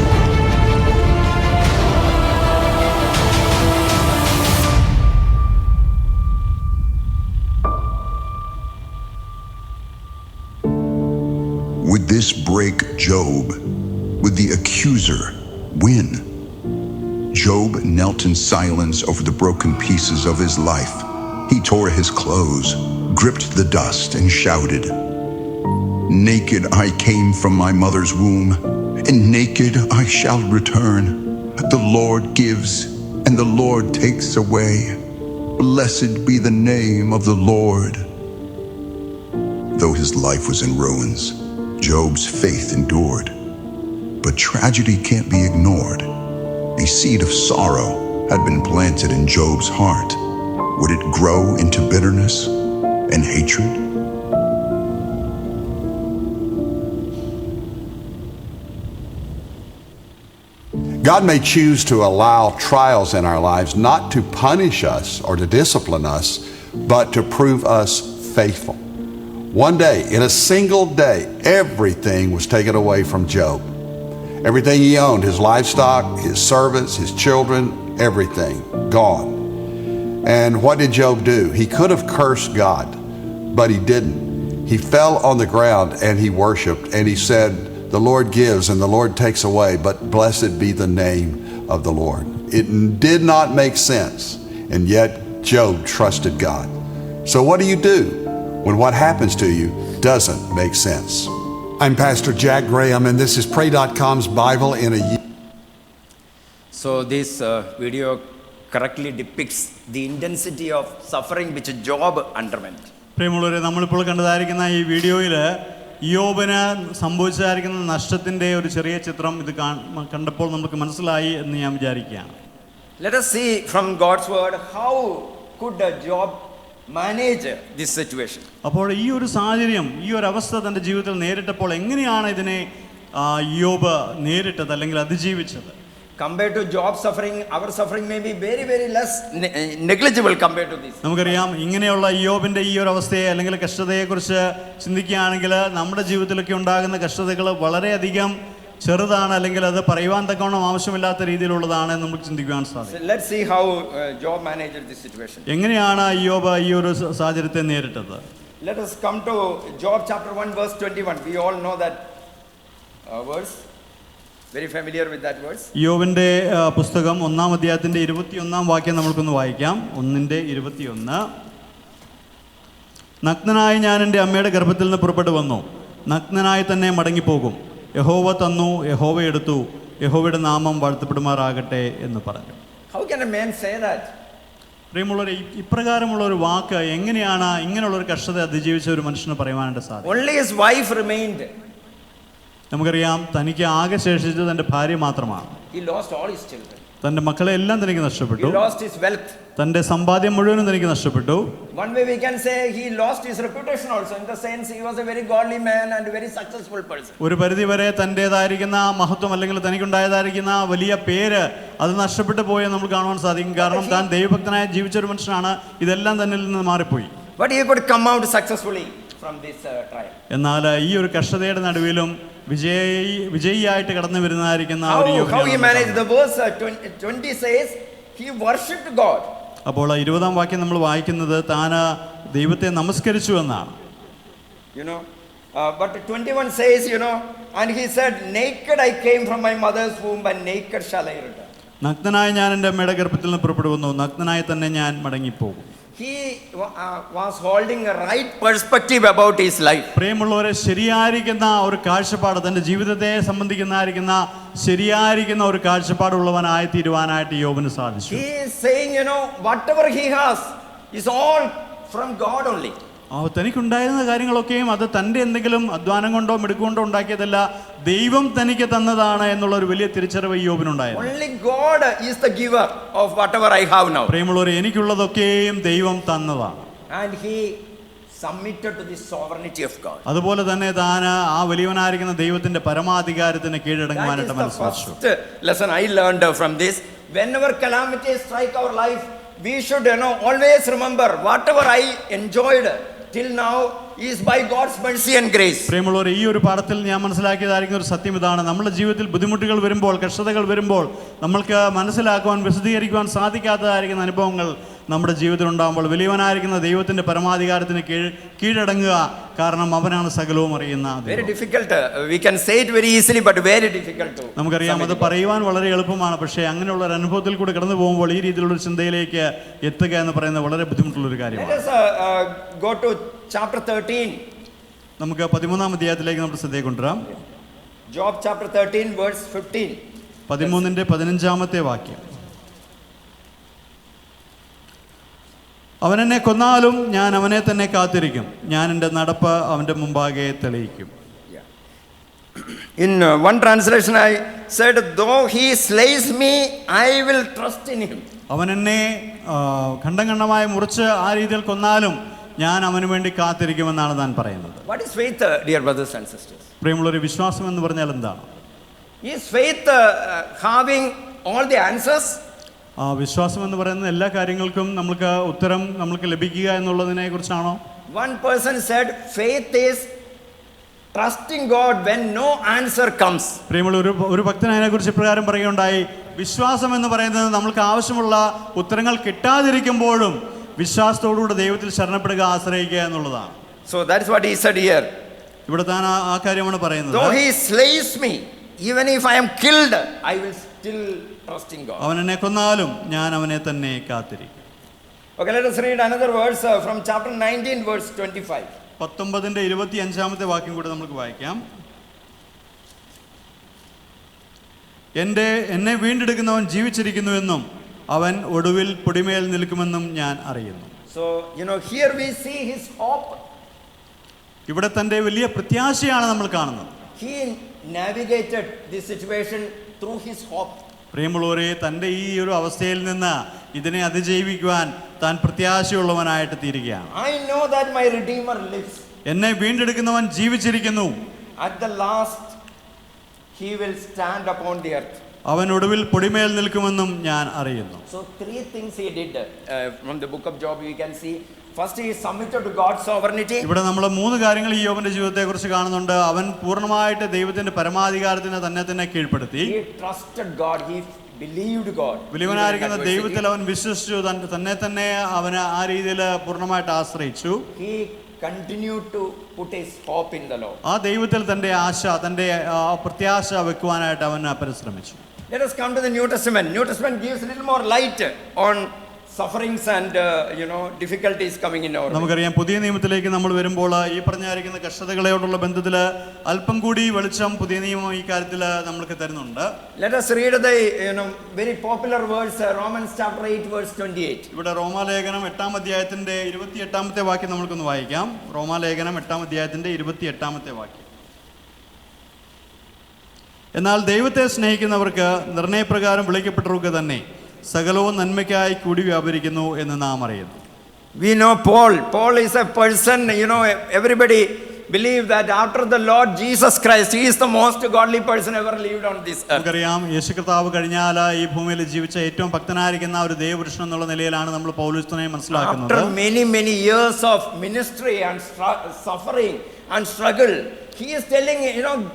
[SPEAKER 3] Would this break Job? Would the accuser win? Job knelt in silence over the broken pieces of his life. He tore his clothes, gripped the dust, and shouted, "Naked I came from my mother's womb, and naked I shall return. The Lord gives, and the Lord takes away. Blessed be the name of the Lord." Though his life was in ruins, Job's faith endured. But tragedy can't be ignored. A seed of sorrow had been planted in Job's heart. Would it grow into bitterness and hatred?
[SPEAKER 4] God may choose to allow trials in our lives not to punish us or to discipline us, but to prove us faithful. One day, in a single day, everything was taken away from Job. Everything he owned, his livestock, his servants, his children, everything gone. And what did Job do? He could have cursed God, but he didn't. He fell on the ground and he worshiped, and he said, "The Lord gives and the Lord takes away, but blessed be the name of the Lord." It did not make sense, and yet Job trusted God. So what do you do when what happens to you doesn't make sense?
[SPEAKER 5] I'm Pastor Jack Graham, and this is Pray.com's Bible in a Year.
[SPEAKER 2] So this video correctly depicts the intensity of suffering which Job underwent.
[SPEAKER 1] പ്രിയമുള്ളവരെ, നമ്മളിപ്പോൾ കണ്ടതായിരിക്കുന്ന ഈ വീഡിയോയിൽ യോബിന് സംഭവിച്ചതായിരിക്കുന്ന നഷ്ടത്തിൻ്റെ ഒരു ചെറിയ ചിത്രം ഇത് കണ്ടപ്പോൾ നമുക്ക് മനസ്സിലായി എന്ന് ഞാൻ വിചാരിക്കുകയാണ്.
[SPEAKER 2] Let us see from God's word how could Job manage this situation.
[SPEAKER 1] അപ്പോൾ ഈ ഒരു സാഹചര്യം, ഈ ഒരു അവസ്ഥ തൻ്റെ ജീവിതത്തിൽ നേരിട്ടപ്പോൾ എങ്ങനെയാണ് ഇതിനെ ഇയ്യോബ് നേരിട്ടത് അല്ലെങ്കിൽ അതിജീവിച്ചത്.
[SPEAKER 2] Compared to Job's suffering, our suffering may be very, very less negligible compared to this.
[SPEAKER 1] നമുക്കറിയാം ഇങ്ങനെയുള്ള ഇയ്യോബിന്റെ ഈ ഒരു അവസ്ഥയെ അല്ലെങ്കിൽ കഷ്ടതയെക്കുറിച്ച് ചിന്തിക്കുകയാണെങ്കിൽ നമ്മുടെ ജീവിതത്തിലൊക്കെ ഉണ്ടാകുന്ന കഷ്ടതകൾ വളരെയധികം ചെറുതാണ്, അല്ലെങ്കിൽ അത് പറയുവാൻ തക്കവണ്ണം ആവശ്യമില്ലാത്ത രീതിയിലുള്ളതാണ് എന്ന് നമുക്ക് ചിന്തിക്കുവാൻ സാധിക്കും.
[SPEAKER 2] So let's see how Job managed this situation.
[SPEAKER 1] എങ്ങനെയാണ് ഇയ്യോബ് ഈ ഒരു സാഹചര്യത്തെ നേരിട്ടത്?
[SPEAKER 2] Let us come to Job chapter 1 verse 21. We all know that verse. Very familiar with that verse.
[SPEAKER 1] ഇയ്യോബിന്റെ പുസ്തകം 1-ാം അധ്യായത്തിന്റെ 21-ാം വാക്യം നമുക്കൊന്ന് വായിക്കാം. 1:21. നഗ്നനായി ഞാൻ എൻ്റെ അമ്മയുടെ ഗർഭത്തിൽ നിന്ന് പുറപ്പെട്ടു വന്നു, നഗ്നനായി തന്നെ മടങ്ങിപ്പോകും. യഹോവ തന്നു, യഹോവ എടുത്തു, യഹോവയുടെ നാമം വാഴ്ത്തപ്പെടുമാറാകട്ടെ എന്ന് പറഞ്ഞു.
[SPEAKER 2] How can a man say that?
[SPEAKER 1] പ്രിയമുള്ളവരെ, ഇപ്രകാരമുള്ള ഒരു വാക്ക് എങ്ങനെയാണ് ഇങ്ങനെയുള്ള ഒരു കഷ്ടത അതിജീവിച്ച ഒരു മനുഷ്യന് പറയുവാനായിട്ട് സാധിക്കും?
[SPEAKER 2] Only his wife remained.
[SPEAKER 1] നമുക്കറിയാം തനിക്ക് ആകെ ശേഷിച്ചത് തൻ്റെ ഭാര്യ മാത്രമാണ്.
[SPEAKER 2] He lost all his children.
[SPEAKER 1] തൻ്റെ മക്കളെ എല്ലാം തനിക്ക് നഷ്ടപ്പെട്ടു.
[SPEAKER 2] He lost his wealth.
[SPEAKER 1] തൻ്റെ സമ്പാദ്യം മുഴുവനും തനിക്ക് നഷ്ടപ്പെട്ടു.
[SPEAKER 2] One way we can say he lost his reputation also, in the sense he was a very godly man and a very successful person.
[SPEAKER 1] ഒരു പരിധി വരെ തൻ്റെതായിരിക്കുന്ന മഹത്വം അല്ലെങ്കിൽ തനിക്കുണ്ടായതായിരിക്കുന്ന വലിയ പേര് അത് നഷ്ടപ്പെട്ടു പോയെന്ന് നമുക്ക് കാണുവാൻ സാധിക്കും. കാരണം താൻ ദൈവഭക്തനായി ജീവിച്ച ഒരു മനുഷ്യനാണ്. ഇതെല്ലാം തന്നിൽ നിന്ന് മാറിപ്പോയി.
[SPEAKER 2] But he could come out successfully from this trial.
[SPEAKER 1] എന്നാൽ ഈ ഒരു കഷ്ടതയുടെ നടുവിലും വിജയിയായിട്ട് കടന്നു വരുന്നതായിരിക്കുന്ന
[SPEAKER 2] How he managed? The verse 20 says he worshipped God.
[SPEAKER 1] അപ്പോൾ 20-ാം വാക്യം നമ്മൾ വായിക്കുന്നത് താൻ ദൈവത്തെ നമസ്കരിച്ചു എന്നാണ്.
[SPEAKER 2] You know, but 21 says, you know, and he said, naked I came from my mother's womb and naked shall I return.
[SPEAKER 1] നഗ്നനായി ഞാൻ എൻ്റെ അമ്മയുടെ ഗർഭത്തിൽ നിന്ന് പുറപ്പെട്ടു വന്നു, നഗ്നനായി തന്നെ ഞാൻ മടങ്ങിപ്പോകും.
[SPEAKER 2] He was holding a right perspective about his life.
[SPEAKER 1] പ്രിയമുള്ളവരെ, ശരിയായിരിക്കുന്ന ഒരു കാഴ്ചപ്പാട്, തൻ്റെ ജീവിതത്തെ സംബന്ധിക്കുന്നതായിരിക്കുന്ന ശരിയായിരിക്കുന്ന ഒരു കാഴ്ചപ്പാടുള്ളവനായി തീരുവാനായിട്ട് യോബിന് സാധിച്ചു.
[SPEAKER 2] He is saying, you know, whatever he has is all from God only.
[SPEAKER 1] തനിക്കുണ്ടായിരുന്ന കാര്യങ്ങളൊക്കെയും അത് തൻ്റെ എന്തെങ്കിലും അധ്വാനം കൊണ്ടോ മിടുക്കൊണ്ടോ ഉണ്ടാക്കിയതല്ല, ദൈവം തനിക്ക് തന്നതാണ് എന്നുള്ള ഒരു വലിയ തിരിച്ചറിവ് യോബിനുണ്ടായിരുന്നു.
[SPEAKER 2] Only God is the giver of whatever I have now.
[SPEAKER 1] പ്രിയമുള്ളവരെ, എനിക്കുള്ളതൊക്കെയും ദൈവം തന്നതാണ്.
[SPEAKER 2] And he submitted to the sovereignty of God.
[SPEAKER 1] അതുപോലെ തന്നെ താൻ ആ വലിയവനായിരിക്കുന്ന ദൈവത്തിന്റെ പരമാധികാരത്തിന് കീഴടങ്ങുവാനായിട്ട് മനസ്സിലാച്ചു.
[SPEAKER 2] That is the first lesson I learned from this. Whenever calamities strike our life, we should, you know, always remember whatever I enjoyed till now is by God's mercy and grace.
[SPEAKER 1] പ്രിയമുള്ളവരെ, ഈ ഒരു പാഠത്തിൽ ഞാൻ മനസ്സിലാക്കിയതായിരിക്കുന്ന ഒരു സത്യം ഇതാണ്. നമ്മുടെ ജീവിതത്തിൽ ബുദ്ധിമുട്ടുകൾ വരുമ്പോൾ, കഷ്ടതകൾ വരുമ്പോൾ, നമ്മൾക്ക് മനസ്സിലാക്കുവാൻ വിശദീകരിക്കുവാൻ സാധിക്കാത്തതായിരിക്കുന്ന അനുഭവങ്ങൾ നമ്മുടെ ജീവിതത്തിൽ ഉണ്ടാകുമ്പോൾ വലിയവനായിരിക്കുന്ന ദൈവത്തിന്റെ പരമാധികാരത്തിന് കീഴടങ്ങുക. കാരണം അവനാണ് സകലവും അറിയുന്ന.
[SPEAKER 2] Very difficult. We can say it very easily, but very difficult to.
[SPEAKER 1] നമുക്കറിയാം അത് പറയുവാൻ വളരെ എളുപ്പമാണ്, പക്ഷേ അങ്ങനെയുള്ള ഒരു അനുഭവത്തിൽ കൂടി കടന്നു പോകുമ്പോൾ ഈ രീതിയിലുള്ള ഒരു ചിന്തയിലേക്ക് എത്തുക എന്ന് പറയുന്നത് വളരെ ബുദ്ധിമുട്ടുള്ള ഒരു കാര്യമാണ്.
[SPEAKER 2] Let us go to chapter 13.
[SPEAKER 1] നമുക്ക് 13-ാം അധ്യായത്തിലേക്ക് നമ്മുടെ ശ്രദ്ധയെ കൊണ്ടുവരാം.
[SPEAKER 2] Job chapter 13 verse 15.
[SPEAKER 1] 13-ന്റെ 15-ാമത്തെ വാക്യം. അവൻ എന്നെ കൊന്നാലും ഞാൻ അവനെ തന്നെ കാത്തിരിക്കും, ഞാൻ എൻ്റെ നടപ്പ് അവൻ്റെ മുമ്പാകെ തെളിയിക്കും.
[SPEAKER 2] In one translation I said, though he slays me, I will trust in him.
[SPEAKER 1] അവൻ എന്നെ ഖണ്ഡം ഖണ്ഡമായി മുറിച്ച് ആ രീതിയിൽ കൊന്നാലും ഞാൻ അവന് വേണ്ടി കാത്തിരിക്കുമെന്നാണ് താൻ പറയുന്നത്.
[SPEAKER 2] What is faith, dear brothers and sisters?
[SPEAKER 1] പ്രിയമുള്ളൊരു വിശ്വാസം എന്ന് പറഞ്ഞാൽ എന്താണ്?
[SPEAKER 2] Is faith having all the answers?
[SPEAKER 1] വിശ്വാസം എന്ന് പറയുന്ന എല്ലാ കാര്യങ്ങൾക്കും നമ്മൾക്ക് ഉത്തരം നമ്മൾക്ക് ലഭിക്കുക എന്നുള്ളതിനെ കുറിച്ചാണോ?
[SPEAKER 2] One person said faith is trusting God when no answer comes.
[SPEAKER 1] പ്രിയമുള്ള ഒരു ഭക്തൻ അതിനെക്കുറിച്ച് ഇപ്രകാരം പറയുകയുണ്ടായി, വിശ്വാസം എന്ന് പറയുന്നത് നമ്മൾക്ക് ആവശ്യമുള്ള ഉത്തരങ്ങൾ കിട്ടാതിരിക്കുമ്പോഴും വിശ്വാസത്തോടുകൂടി ദൈവത്തിൽ ശരണപ്പെടുക, ആശ്രയിക്കുക എന്നുള്ളതാണ്.
[SPEAKER 2] So that is what he said here.
[SPEAKER 1] ഇവിടെ താൻ ആ കാര്യമാണ് പറയുന്നത്.
[SPEAKER 2] Though he slays me, even if I am killed, I will still trust in God.
[SPEAKER 1] അവൻ എന്നെ കൊന്നാലും ഞാൻ അവനെ തന്നെ കാത്തിരിക്കും.
[SPEAKER 2] Okay, let us read another verse from chapter 19 verse 25.
[SPEAKER 1] 19-ന്റെ 25-ാമത്തെ വാക്യം കൂടി നമുക്ക് വായിക്കാം. എന്നെ വീണ്ടെടുക്കുന്നവൻ ജീവിച്ചിരിക്കുന്നുവെന്നും അവൻ ഒടുവിൽ പൊടിമേൽ നിൽക്കുമെന്നും ഞാൻ അറിയുന്നു.
[SPEAKER 2] So, you know, here we see his hope.
[SPEAKER 1] ഇവിടെ തന്റെ വലിയ പ്രത്യാശയാണ് നമ്മൾ കാണുന്നത്.
[SPEAKER 2] He navigated this situation through his hope.
[SPEAKER 1] പ്രിയമുള്ളവരെ, തൻ്റെ ഈ ഒരു അവസ്ഥയിൽ നിന്ന് ഇതിനെ അതിജീവിക്കുവാൻ താൻ പ്രത്യാശയുള്ളവനായിട്ട് തീരുകയാണ്.
[SPEAKER 2] I know that my Redeemer lives.
[SPEAKER 1] എന്നെ വീണ്ടെടുക്കുന്നവൻ ജീവിച്ചിരിക്കുന്നു.
[SPEAKER 2] At the last he will stand upon the earth.
[SPEAKER 1] അവൻ ഒടുവിൽ പൊടിമേൽ നിൽക്കുമെന്നും ഞാൻ അറിയുന്നു.
[SPEAKER 2] So three things he did from the book of Job you can see. First he submitted to God's sovereignty.
[SPEAKER 1] ഇവിടെ നമ്മൾ മൂന്ന് കാര്യങ്ങൾ ഈ യോബിന്റെ ജീവിതത്തെക്കുറിച്ച് കാണുന്നുണ്ട്. അവൻ പൂർണ്ണമായിട്ട് ദൈവത്തിന്റെ പരമാധികാരത്തിന് തന്നെ കീഴ്പ്പെടുത്തി.
[SPEAKER 2] He trusted God. He believed God.
[SPEAKER 1] വലിയവനായിരിക്കുന്ന ദൈവത്തിൽ അവൻ വിശ്വസിച്ചു. തന്നെ അവന് ആ രീതിയിൽ പൂർണ്ണമായിട്ട് ആശ്രയിച്ചു.
[SPEAKER 2] He continued to put his hope in the Lord.
[SPEAKER 1] ആ ദൈവത്തിൽ തന്റെ ആശ, തന്റെ പ്രത്യാശ വെക്കുവാനായിട്ട് അവൻ പരിശ്രമിച്ചു.
[SPEAKER 2] Let us come to the New Testament. New Testament gives a little more light on sufferings and difficulties coming in our way.
[SPEAKER 1] നമുക്കറിയാം, പുതിയ നിയമത്തിലേക്ക് നമ്മൾ വരുമ്പോൾ ഈ പറഞ്ഞായിരിക്കുന്ന കഷ്ടതകളോടുള്ള ബന്ധത്തിൽ അല്പം കൂടി വെളിച്ചം പുതിയ നിയമം ഈ കാര്യത്തിൽ നമ്മൾക്ക് തരുന്നുണ്ട്.
[SPEAKER 2] Let us read the very popular verse, Romans chapter 8 verse 28.
[SPEAKER 1] ഇവിടെ റോമാലേഖനം 8-ാം അധ്യായത്തിന്റെ 28-ാമത്തെ വാക്യം നമുക്കൊന്ന് വായിക്കാം. റോമാലേഖനം 8-ാം അധ്യായത്തിന്റെ 28-ാമത്തെ വാക്യം. എന്നാൽ ദൈവത്തെ സ്നേഹിക്കുന്നവർക്ക് നിർണയപ്രകാരം വിളിക്കപ്പെട്ടവർക്ക് തന്നെ സകലവും നന്മയ്ക്കായി കൂടി വ്യാപരിക്കുന്നു എന്ന് നാം അറിയുന്നു.
[SPEAKER 2] We know Paul is a person, everybody believe that after the Lord Jesus Christ, he is the most godly person ever lived on this earth.
[SPEAKER 1] നമുക്കറിയാം, യേശു കർത്താവ് കഴിഞ്ഞാൽ ഈ ഭൂമിയിൽ ജീവിച്ച ഏറ്റവും ഭക്തനായിരിക്കുന്ന ഒരു ദൈവപുരുഷൻ എന്നുള്ള നിലയിലാണ് നമ്മൾ പൗലോസിനെ മനസ്സിലാക്കുന്നത്.
[SPEAKER 2] After many years of ministry and suffering and struggle, he is telling,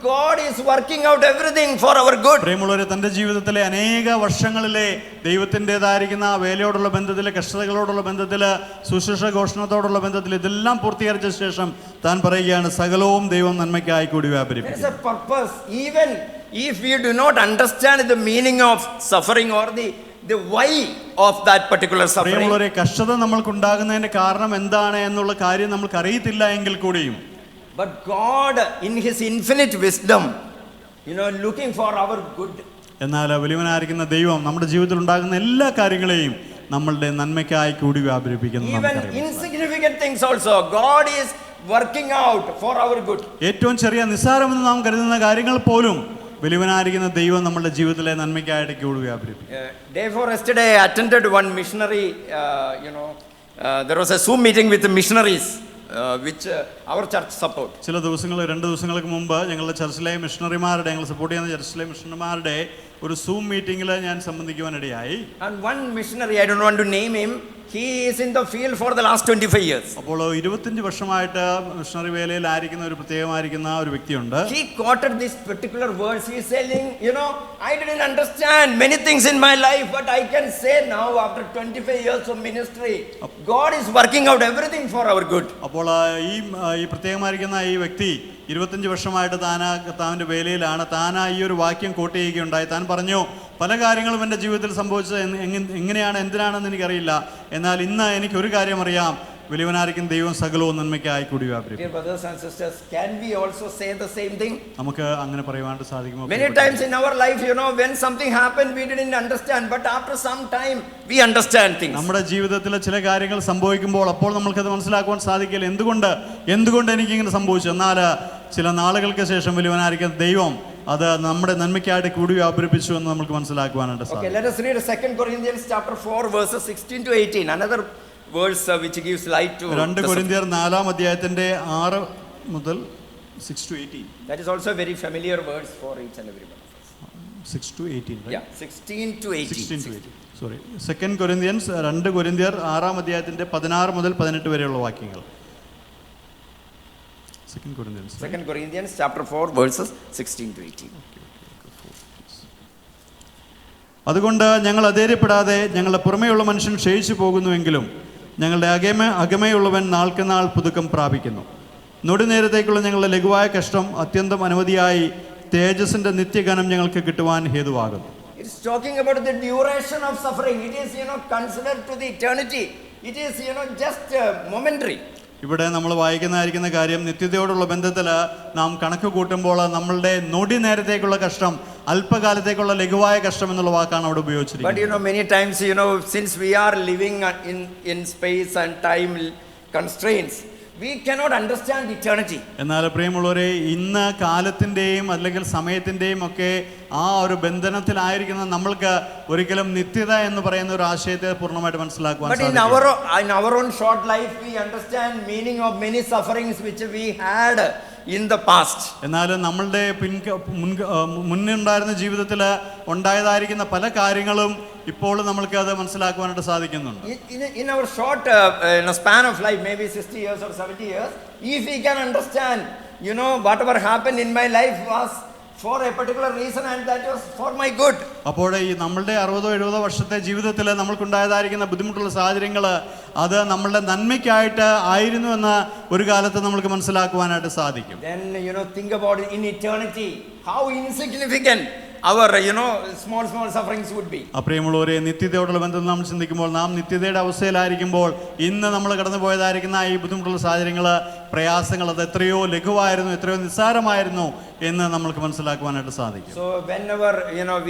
[SPEAKER 2] God is working out everything for our good.
[SPEAKER 1] പ്രിയമുള്ളവരെ, തന്റെ ജീവിതത്തിലെ അനേക വർഷങ്ങളിലെ ദൈവത്തിൻ്റെതായിരിക്കുന്ന വേലയോടുള്ള ബന്ധത്തിൽ, കഷ്ടതകളോടുള്ള ബന്ധത്തിൽ, സുശേഷ ഘോഷണത്തോടുള്ള ബന്ധത്തിൽ ഇതെല്ലാം പൂർത്തീകരിച്ച ശേഷം താൻ പറയുകയാണ്, സകലവും ദൈവം നന്മയ്ക്കായി കൂടി വ്യാപരിക്കും.
[SPEAKER 2] There is a purpose. Even if we do not understand the meaning of suffering or the why of that particular suffering,
[SPEAKER 1] പ്രിയമുള്ളവരെ, കഷ്ടത നമ്മൾക്കുണ്ടാകുന്നതിന്റെ കാരണം എന്താണ് എന്നുള്ള കാര്യം നമ്മൾക്ക് അറിയത്തില്ല എങ്കിൽ കൂടിയും,
[SPEAKER 2] but God in his infinite wisdom, looking for our good.
[SPEAKER 1] എന്നാൽ വലിയവനായിരിക്കുന്ന ദൈവം നമ്മുടെ ജീവിതത്തിൽ ഉണ്ടാകുന്ന എല്ലാ കാര്യങ്ങളെയും നമ്മളുടെ നന്മയ്ക്കായി കൂടി വ്യാപരിപ്പിക്കുന്നു.
[SPEAKER 2] Even insignificant things also, God is working out for our good.
[SPEAKER 1] ഏറ്റവും ചെറിയ നിസ്സാരമെന്ന് നാം കരുതുന്ന കാര്യങ്ങൾ പോലും വലിയവനായിരിക്കുന്ന ദൈവം നമ്മുടെ ജീവിതത്തിലെ നന്മയ്ക്കായിട്ട് കൂടി വ്യാപരിപ്പിക്കും.
[SPEAKER 2] Day before yesterday I attended one missionary, there was a Zoom meeting with the missionaries. Which our church support.
[SPEAKER 1] ചില ദിവസങ്ങൾ 2 ദിവസങ്ങൾക്ക് മുമ്പ് ഞങ്ങളുടെ ചർച്ചിലെ മിഷണറിമാരുടെ, ഞങ്ങൾ സപ്പോർട്ട് ചെയ്യുന്ന ചർച്ചിലെ മിഷണറിമാരുടെ ഒരു സൂം മീറ്റിംഗിൽ ഞാൻ സംബന്ധിക്കുവാനിടയായി.
[SPEAKER 2] And one missionary, I don't want to name him, he is in the field for the last 25 years.
[SPEAKER 1] അപ്പോൾ 25 വർഷമായിട്ട് മിഷണറി വേലയിൽ ആയിരിക്കുന്ന ഒരു പ്രത്യേകമായിരിക്കുന്ന ഒരു വ്യക്തിയുണ്ട്.
[SPEAKER 2] He quoted this particular verse. He is saying, I didn't understand many things in my life, but I can say now after 25 years of ministry, God is working out everything for our good.
[SPEAKER 1] അപ്പോൾ ഈ പ്രത്യേകമായിരിക്കുന്ന ഈ വ്യക്തി 25 വർഷമായിട്ട് താൻ്റെ വേലയിലാണ്. താൻ ഈ ഒരു വാക്യം coat ചെയ്യുകയുണ്ടായി. താൻ പറഞ്ഞു, പല കാര്യങ്ങളും എൻ്റെ ജീവിതത്തിൽ സംഭവിച്ചത് എങ്ങനെയാണ്, എന്തിനാണെന്ന് എനിക്കറിയില്ല. എന്നാൽ ഇന്ന് എനിക്കൊരു കാര്യം അറിയാം, വലിയവനായിരിക്കും ദൈവം സകലവും നന്മയ്ക്കായി കൂടി വ്യാപരിക്കും.
[SPEAKER 2] Dear brothers and sisters, can we also say the same thing?
[SPEAKER 1] നമുക്ക് അങ്ങനെ പറയുവാൻ സാധിക്കുമോ?
[SPEAKER 2] Many times in our life, when something happened, we didn't understand, but after some time, we understand things.
[SPEAKER 1] നമ്മുടെ ജീവിതത്തിൽ ചില കാര്യങ്ങൾ സംഭവിക്കുമ്പോൾ അപ്പോൾ നമ്മൾക്കത് മനസ്സിലാക്കുവാൻ സാധിക്കില്ല. എന്തുകൊണ്ട് എനിക്കിങ്ങനെ സംഭവിച്ചു. എന്നാൽ ചില നാളുകൾക്ക് ശേഷം വലിയവനായിരിക്കുന്ന ദൈവം അത് നമ്മുടെ നന്മയ്ക്കായിട്ട് കൂടി വ്യാപരിപ്പിച്ചു എന്ന് നമുക്ക് മനസ്സിലാക്കുവാനായിട്ട് സാധിക്കും.
[SPEAKER 2] Okay, let us read 2 Corinthians chapter 4 verses 16 to 18. Another verse which gives light to
[SPEAKER 1] 2 കൊരിന്ത്യർ 4-ാം അധ്യായത്തിന്റെ 6 മുതൽ 6 to 18.
[SPEAKER 2] That is also a very familiar verse for each and every one of us.
[SPEAKER 1] 6 to 18, right?
[SPEAKER 2] Yeah, 16 to 18.
[SPEAKER 1] 16 to 18. Sorry. 2 Corinthians 2 കൊരിന്ത്യർ 6-ാം അധ്യായത്തിന്റെ 16 മുതൽ 18 വരെയുള്ള വാക്യങ്ങൾ. 2 Corinthians.
[SPEAKER 2] 2 Corinthians chapter 4 verses 16 to 18.
[SPEAKER 1] അതുകൊണ്ട് ഞങ്ങൾ അധൈര്യപ്പെടാതെ ഞങ്ങളുടെ പുറമേയുള്ള മനുഷ്യൻ ക്ഷയിച്ചു പോകുന്നുവെങ്കിലും ഞങ്ങളുടെ അകമേയുള്ളവൻ നാൾക്ക് നാൾ പുതുക്കം പ്രാപിക്കുന്നു. നൊടിനേരത്തേക്കുള്ള ഞങ്ങളുടെ ലഘുവായ കഷ്ടം അത്യന്തം അനവധിയായി തേജസ്സിന്റെ നിത്യഗനം ഞങ്ങൾക്ക് കിട്ടുവാൻ ഹേതുവാകുന്നു.
[SPEAKER 2] It is talking about the duration of suffering. It is considered to the eternity. It is just momentary.
[SPEAKER 1] ഇവിടെ നമ്മൾ വായിക്കുന്നതായിരിക്കുന്ന കാര്യം, നിത്യതയോടുള്ള ബന്ധത്തിൽ നാം കണക്ക് കൂട്ടുമ്പോൾ നമ്മളുടെ നൊടി നേരത്തേക്കുള്ള കഷ്ടം അല്പകാലത്തേക്കുള്ള ലഘുവായ കഷ്ടം എന്നുള്ള വാക്കാണ് അവിടെ ഉപയോഗിച്ചിരിക്കുന്നത്.
[SPEAKER 2] But many times since we are living in space and time constraints, we cannot understand eternity.
[SPEAKER 1] എന്നാൽ പ്രിയമുള്ളവരെ, ഇന്ന് കാലത്തിൻ്റെയും അല്ലെങ്കിൽ സമയത്തിൻ്റെയും ഒക്കെ ആ ഒരു ബന്ധനത്തിലായിരിക്കുന്ന നമ്മൾക്ക് ഒരിക്കലും നിത്യത എന്ന് പറയുന്ന ഒരു ആശയത്തെ പൂർണ്ണമായിട്ട് മനസ്സിലാക്കുവാൻ
[SPEAKER 2] But in our own short life, we understand meaning of many sufferings which we had in the past.
[SPEAKER 1] എന്നാൽ നമ്മളുടെ മുന്നുണ്ടായിരുന്ന ജീവിതത്തിൽ ഉണ്ടായതായിരിക്കുന്ന പല കാര്യങ്ങളും ഇപ്പോൾ നമ്മൾക്ക് അത് മനസ്സിലാക്കുവാനായിട്ട് സാധിക്കുന്നുണ്ട്.
[SPEAKER 2] In our short span of life, maybe 60 years or 70 years, if we can understand, whatever happened in my life was for a particular reason and that was for my good.
[SPEAKER 1] അപ്പോൾ ഈ നമ്മളുടെ 60-70 വർഷത്തെ ജീവിതത്തിൽ നമ്മൾക്കുണ്ടായതായിരിക്കുന്ന ബുദ്ധിമുട്ടുള്ള സാഹചര്യങ്ങൾ അത് നമ്മളുടെ നന്മയ്ക്കായിട്ട് ആയിരുന്നു എന്ന ഒരു കാലത്ത് നമ്മൾക്ക് മനസ്സിലാക്കുവാനായിട്ട് സാധിക്കും.
[SPEAKER 2] Then think about it in eternity, how insignificant our small sufferings would be.
[SPEAKER 1] പ്രിയമുള്ളവരെ, നിത്യതയോടുള്ള ബന്ധത്തിൽ നമ്മൾ ചിന്തിക്കുമ്പോൾ നാം നിത്യതയുടെ അവസ്ഥയിലായിരിക്കുമ്പോൾ ഇന്ന് നമ്മൾ കടന്നു പോയതായിരിക്കുന്ന ഈ ബുദ്ധിമുട്ടുള്ള സാഹചര്യങ്ങൾ, പ്രയാസങ്ങൾ അത് എത്രയോ ലഘുവായിരുന്നു, എത്രയോ നിസ്സാരമായിരുന്നു എന്ന് നമ്മൾക്ക് മനസ്സിലാക്കുവാനായിട്ട് സാധിക്കും.
[SPEAKER 2] So whenever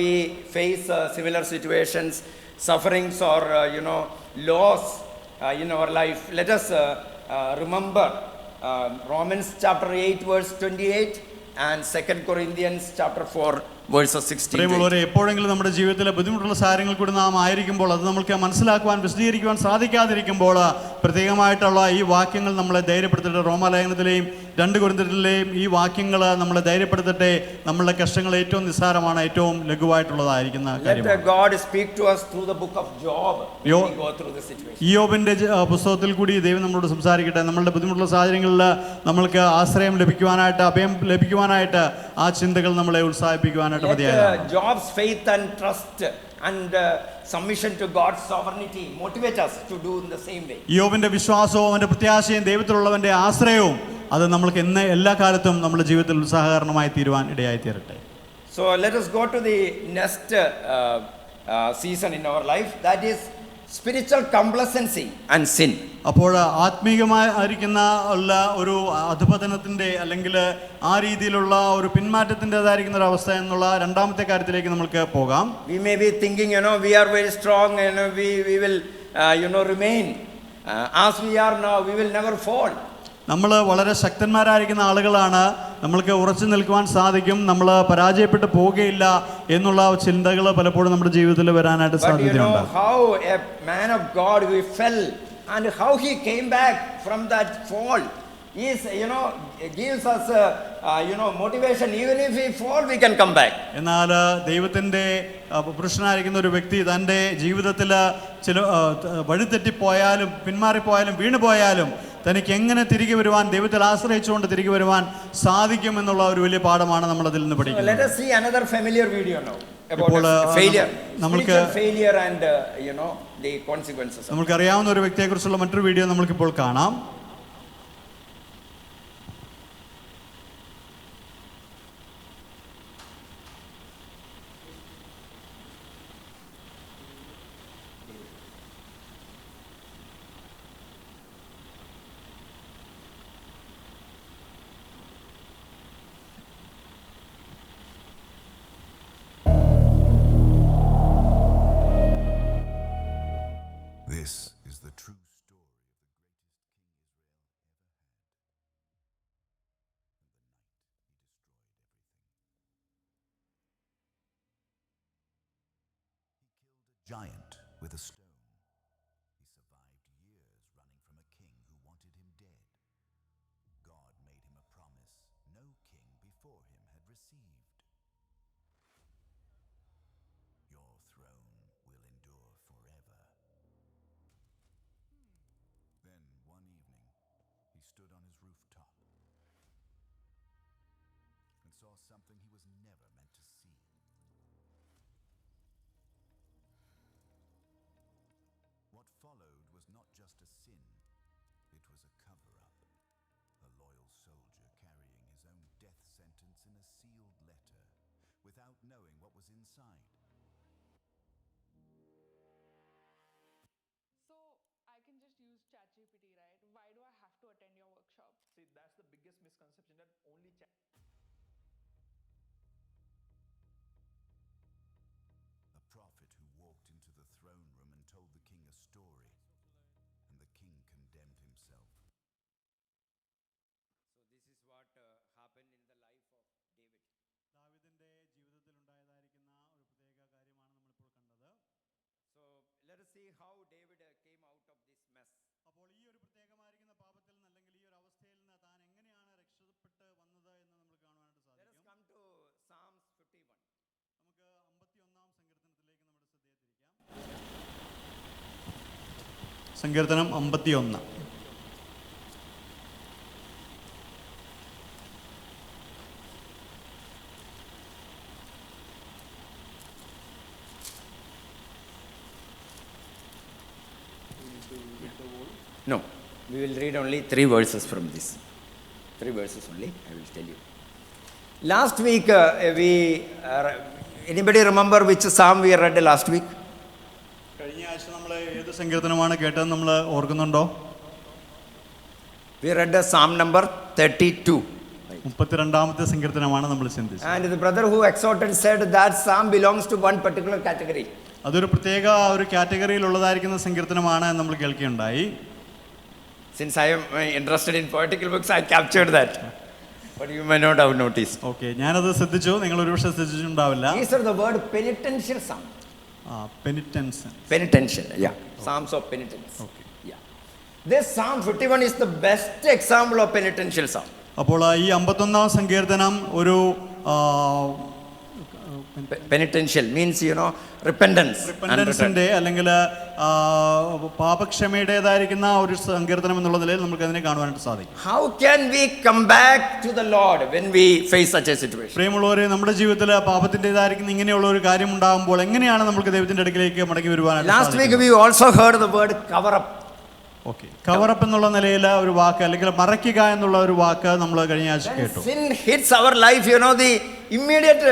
[SPEAKER 2] we face similar situations, sufferings or loss in our life, let us remember Romans chapter 8 verse 28 and 2 Corinthians chapter 4 verses 16.
[SPEAKER 1] പ്രിയമുള്ളവരെ, എപ്പോഴെങ്കിലും നമ്മുടെ ജീവിതത്തിലെ ബുദ്ധിമുട്ടുള്ള സാഹചര്യങ്ങൾ കൂടി നാം ആയിരിക്കുമ്പോൾ അത് നമുക്ക് മനസ്സിലാക്കുവാൻ വിശദീകരിക്കുവാൻ സാധിക്കാതിരിക്കുമ്പോൾ പ്രത്യേകമായിട്ടുള്ള ഈ വാക്യങ്ങൾ നമ്മളെ ധൈര്യപ്പെടുത്തട്ടെ. റോമാലേഖനത്തിലെയും 2 കൊരിന്ത്യരിലെയും ഈ വാക്യങ്ങൾ നമ്മളെ ധൈര്യപ്പെടുത്തട്ടെ. നമ്മളുടെ കഷ്ടങ്ങൾ ഏറ്റവും നിസ്സാരമാണ്, ഏറ്റവും ലഘുവായിട്ടുള്ളതായിരിക്കുന്ന കാര്യമാണ്.
[SPEAKER 2] Let God speak to us through the book of Job when we go through the situation.
[SPEAKER 1] യോബിന്റെ പുസ്തകത്തിൽ കൂടി ദൈവം നമ്മളോട് സംസാരിക്കട്ടെ. നമ്മളുടെ ബുദ്ധിമുട്ടുള്ള സാഹചര്യങ്ങളിൽ നമ്മൾക്ക് ആശ്രയം ലഭിക്കുവാനായിട്ട്, അഭയം ലഭിക്കുവാനായിട്ട് ആ ചിന്തകൾ നമ്മളെ ഉത്സാഹിപ്പിക്കുവാനായിട്ട് മതിയായതാണ്.
[SPEAKER 2] Job's faith and trust and submission to God's sovereignty motivate us to do in the same way.
[SPEAKER 1] യോബിന്റെ വിശ്വാസവും അവന്റെ പ്രത്യാശയും ദൈവത്തിലുള്ളവന്റെ ആശ്രയവും അത് നമ്മൾക്ക് എല്ലാ കാലത്തും നമ്മുടെ ജീവിതത്തിൽ ഉത്സാഹകരമായി തീരുവാൻ ഇടയായി തീരട്ടെ.
[SPEAKER 2] So let us go to the next season in our life, that is spiritual complacency and sin.
[SPEAKER 1] അപ്പോൾ ആത്മീയമായിരിക്കുന്ന ഉള്ള ഒരു അധപതനത്തിന്റെ അല്ലെങ്കിൽ ആ രീതിയിലുള്ള ഒരു പിന്മാറ്റത്തിൻ്റെതായിരിക്കുന്ന ഒരു അവസ്ഥ എന്നുള്ള രണ്ടാമത്തെ കാര്യത്തിലേക്ക് നമുക്ക് പോകാം.
[SPEAKER 2] We may be thinking, we are very strong and we will remain as we are now, we will never fall.
[SPEAKER 1] നമ്മൾ വളരെ ശക്തന്മാരായിരിക്കുന്ന ആളുകളാണ്, നമ്മൾക്ക് ഉറച്ചു നിൽക്കുവാൻ സാധിക്കും, നമ്മൾ പരാജയപ്പെട്ടു പോവുകയില്ല എന്നുള്ള ചിന്തകൾ പലപ്പോഴും നമ്മുടെ ജീവിതത്തിൽ വരാനായിട്ട് സാധ്യതയുണ്ട്.
[SPEAKER 2] How a man of God who fell and how he came back from that fall is gives us motivation. Even if we fall, we can come back.
[SPEAKER 1] എന്നാൽ ദൈവത്തിൻ്റെ പുരുഷനായിരിക്കുന്ന ഒരു വ്യക്തി തൻ്റെ ജീവിതത്തിൽ ചില വഴിതെറ്റിപ്പോയാലും പിന്മാറിപ്പോയാലും വീണുപോയാലും തനിക്ക് എങ്ങനെ തിരികെ വരുവാൻ, ദൈവത്തിൽ ആശ്രയിച്ചുകൊണ്ട് തിരികെ വരുവാൻ സാധിക്കും എന്നുള്ള ഒരു വലിയ പാഠമാണ് നമ്മൾ അതിൽ നിന്ന് പഠിക്കുന്നത്.
[SPEAKER 2] Let us see another familiar video now about failure, spiritual failure and the consequences.
[SPEAKER 1] നമുക്കറിയാവുന്ന ഒരു വ്യക്തിയെക്കുറിച്ചുള്ള മറ്റൊരു വീഡിയോ നമുക്കിപ്പോൾ കാണാം.
[SPEAKER 3] This is the true story of the greatest king Israel ever had. He killed a giant with a stone. He survived years running from a king who wanted him dead. God made him a promise no king before him had received. Your throne will endure forever. Then, one evening, he stood on his rooftop and saw something he was never meant to see. What followed was not just a sin, it was a cover-up. A loyal soldier carrying his own death sentence in a sealed letter, without knowing what was inside.
[SPEAKER 6] So I can just use ChatGPT, right? Why do I have to attend your workshop?
[SPEAKER 7] See, that's the biggest misconception, that only
[SPEAKER 3] A prophet who walked into the throne room and told the king a story, and the king condemned himself.
[SPEAKER 2] So this is what happened in the life of David.
[SPEAKER 1] ദാവീദിന്റെ ജീവിതത്തിൽ ഉണ്ടായതായിരിക്കുന്ന ഒരു പ്രത്യേക കാര്യമാണ് നമ്മളിപ്പോൾ കണ്ടത്.
[SPEAKER 2] So let us see how David came out of this mess.
[SPEAKER 1] അപ്പോൾ ഈ ഒരു പ്രത്യേകമായിരിക്കുന്ന പാപത്തിൽ നിന്ന് അല്ലെങ്കിൽ ഈ ഒരു അവസ്ഥയിൽ നിന്ന് താൻ എങ്ങനെയാണ് രക്ഷപ്പെട്ട് സങ്കീർത്തനം 51.
[SPEAKER 2] No, we will read only 3 verses from this. 3 verses only, I will tell you. Last week, anybody remember which psalm we read last week?
[SPEAKER 1] കഴിഞ്ഞ ആഴ്ച നമ്മൾ ഏത് സങ്കീർത്തനമാണ് കേട്ടത് നമ്മൾ ഓർക്കുന്നുണ്ടോ?
[SPEAKER 2] We read Psalm number 32.
[SPEAKER 1] 32ാമത്തെ സങ്കീർത്തനമാണ് നമ്മൾ ചിന്തിച്ചത്.
[SPEAKER 2] And the brother who exhorted said that psalm belongs to one particular category.
[SPEAKER 1] അതൊരു പ്രത്യേക ഒരു കാറ്റഗറിയിൽ ഉള്ളതായിരിക്കുന്ന സങ്കീർത്തനമാണ് എന്ന് നമ്മൾ കേൾക്കുകയുണ്ടായി.
[SPEAKER 2] Since I am interested in poetical books, I captured that. But you may not have noticed.
[SPEAKER 1] Okay, ഞാനത് ശ്രദ്ധിച്ചു, നിങ്ങൾ ഒരുപക്ഷെ ശ്രദ്ധിച്ചിട്ടുണ്ടാവില്ല.
[SPEAKER 2] These are the word penitential psalm.
[SPEAKER 1] Penitence.
[SPEAKER 2] Penitential, yeah. Psalms of penitence.
[SPEAKER 1] Okay.
[SPEAKER 2] Yeah. This Psalm 51 is the best example of penitential psalm.
[SPEAKER 1] അപ്പോൾ ഈ 51ാം സങ്കീർത്തനം ഒരു
[SPEAKER 2] Penitential means, repentance. and return.
[SPEAKER 1] റിപ്പൻറ്റൻസിന്റെ അല്ലെങ്കിൽ പാപക്ഷമയുടേതായിരിക്കുന്ന ഒരു സങ്കീർത്തനം എന്നുള്ള നിലയിൽ നമുക്ക് അതിനെ കാണുവാനായിട്ട് സാധിക്കും.
[SPEAKER 2] How can we come back to the Lord when we face such a situation?
[SPEAKER 1] പ്രിയമുള്ളവരെ, നമ്മുടെ ജീവിതത്തിൽ പാപത്തിൻ്റെതായിരിക്കുന്ന ഇങ്ങനെയുള്ള ഒരു കാര്യം ഉണ്ടാകുമ്പോൾ എങ്ങനെയാണ് നമുക്ക് ദൈവത്തിന്റെ അടുക്കിലേക്ക് മടങ്ങി വരുവാനായിട്ട്
[SPEAKER 2] Last week
[SPEAKER 1] സാധിക്കുന്നത്?
[SPEAKER 2] we also heard the word cover up.
[SPEAKER 1] Okay, cover up എന്നുള്ള നിലയിൽ ഒരു വാക്ക് അല്ലെങ്കിൽ മറയ്ക്കുക എന്നുള്ള ഒരു വാക്ക് നമ്മൾ കഴിഞ്ഞ ആഴ്ച
[SPEAKER 2] When
[SPEAKER 1] കേട്ടു.
[SPEAKER 2] sin hits our life, the immediate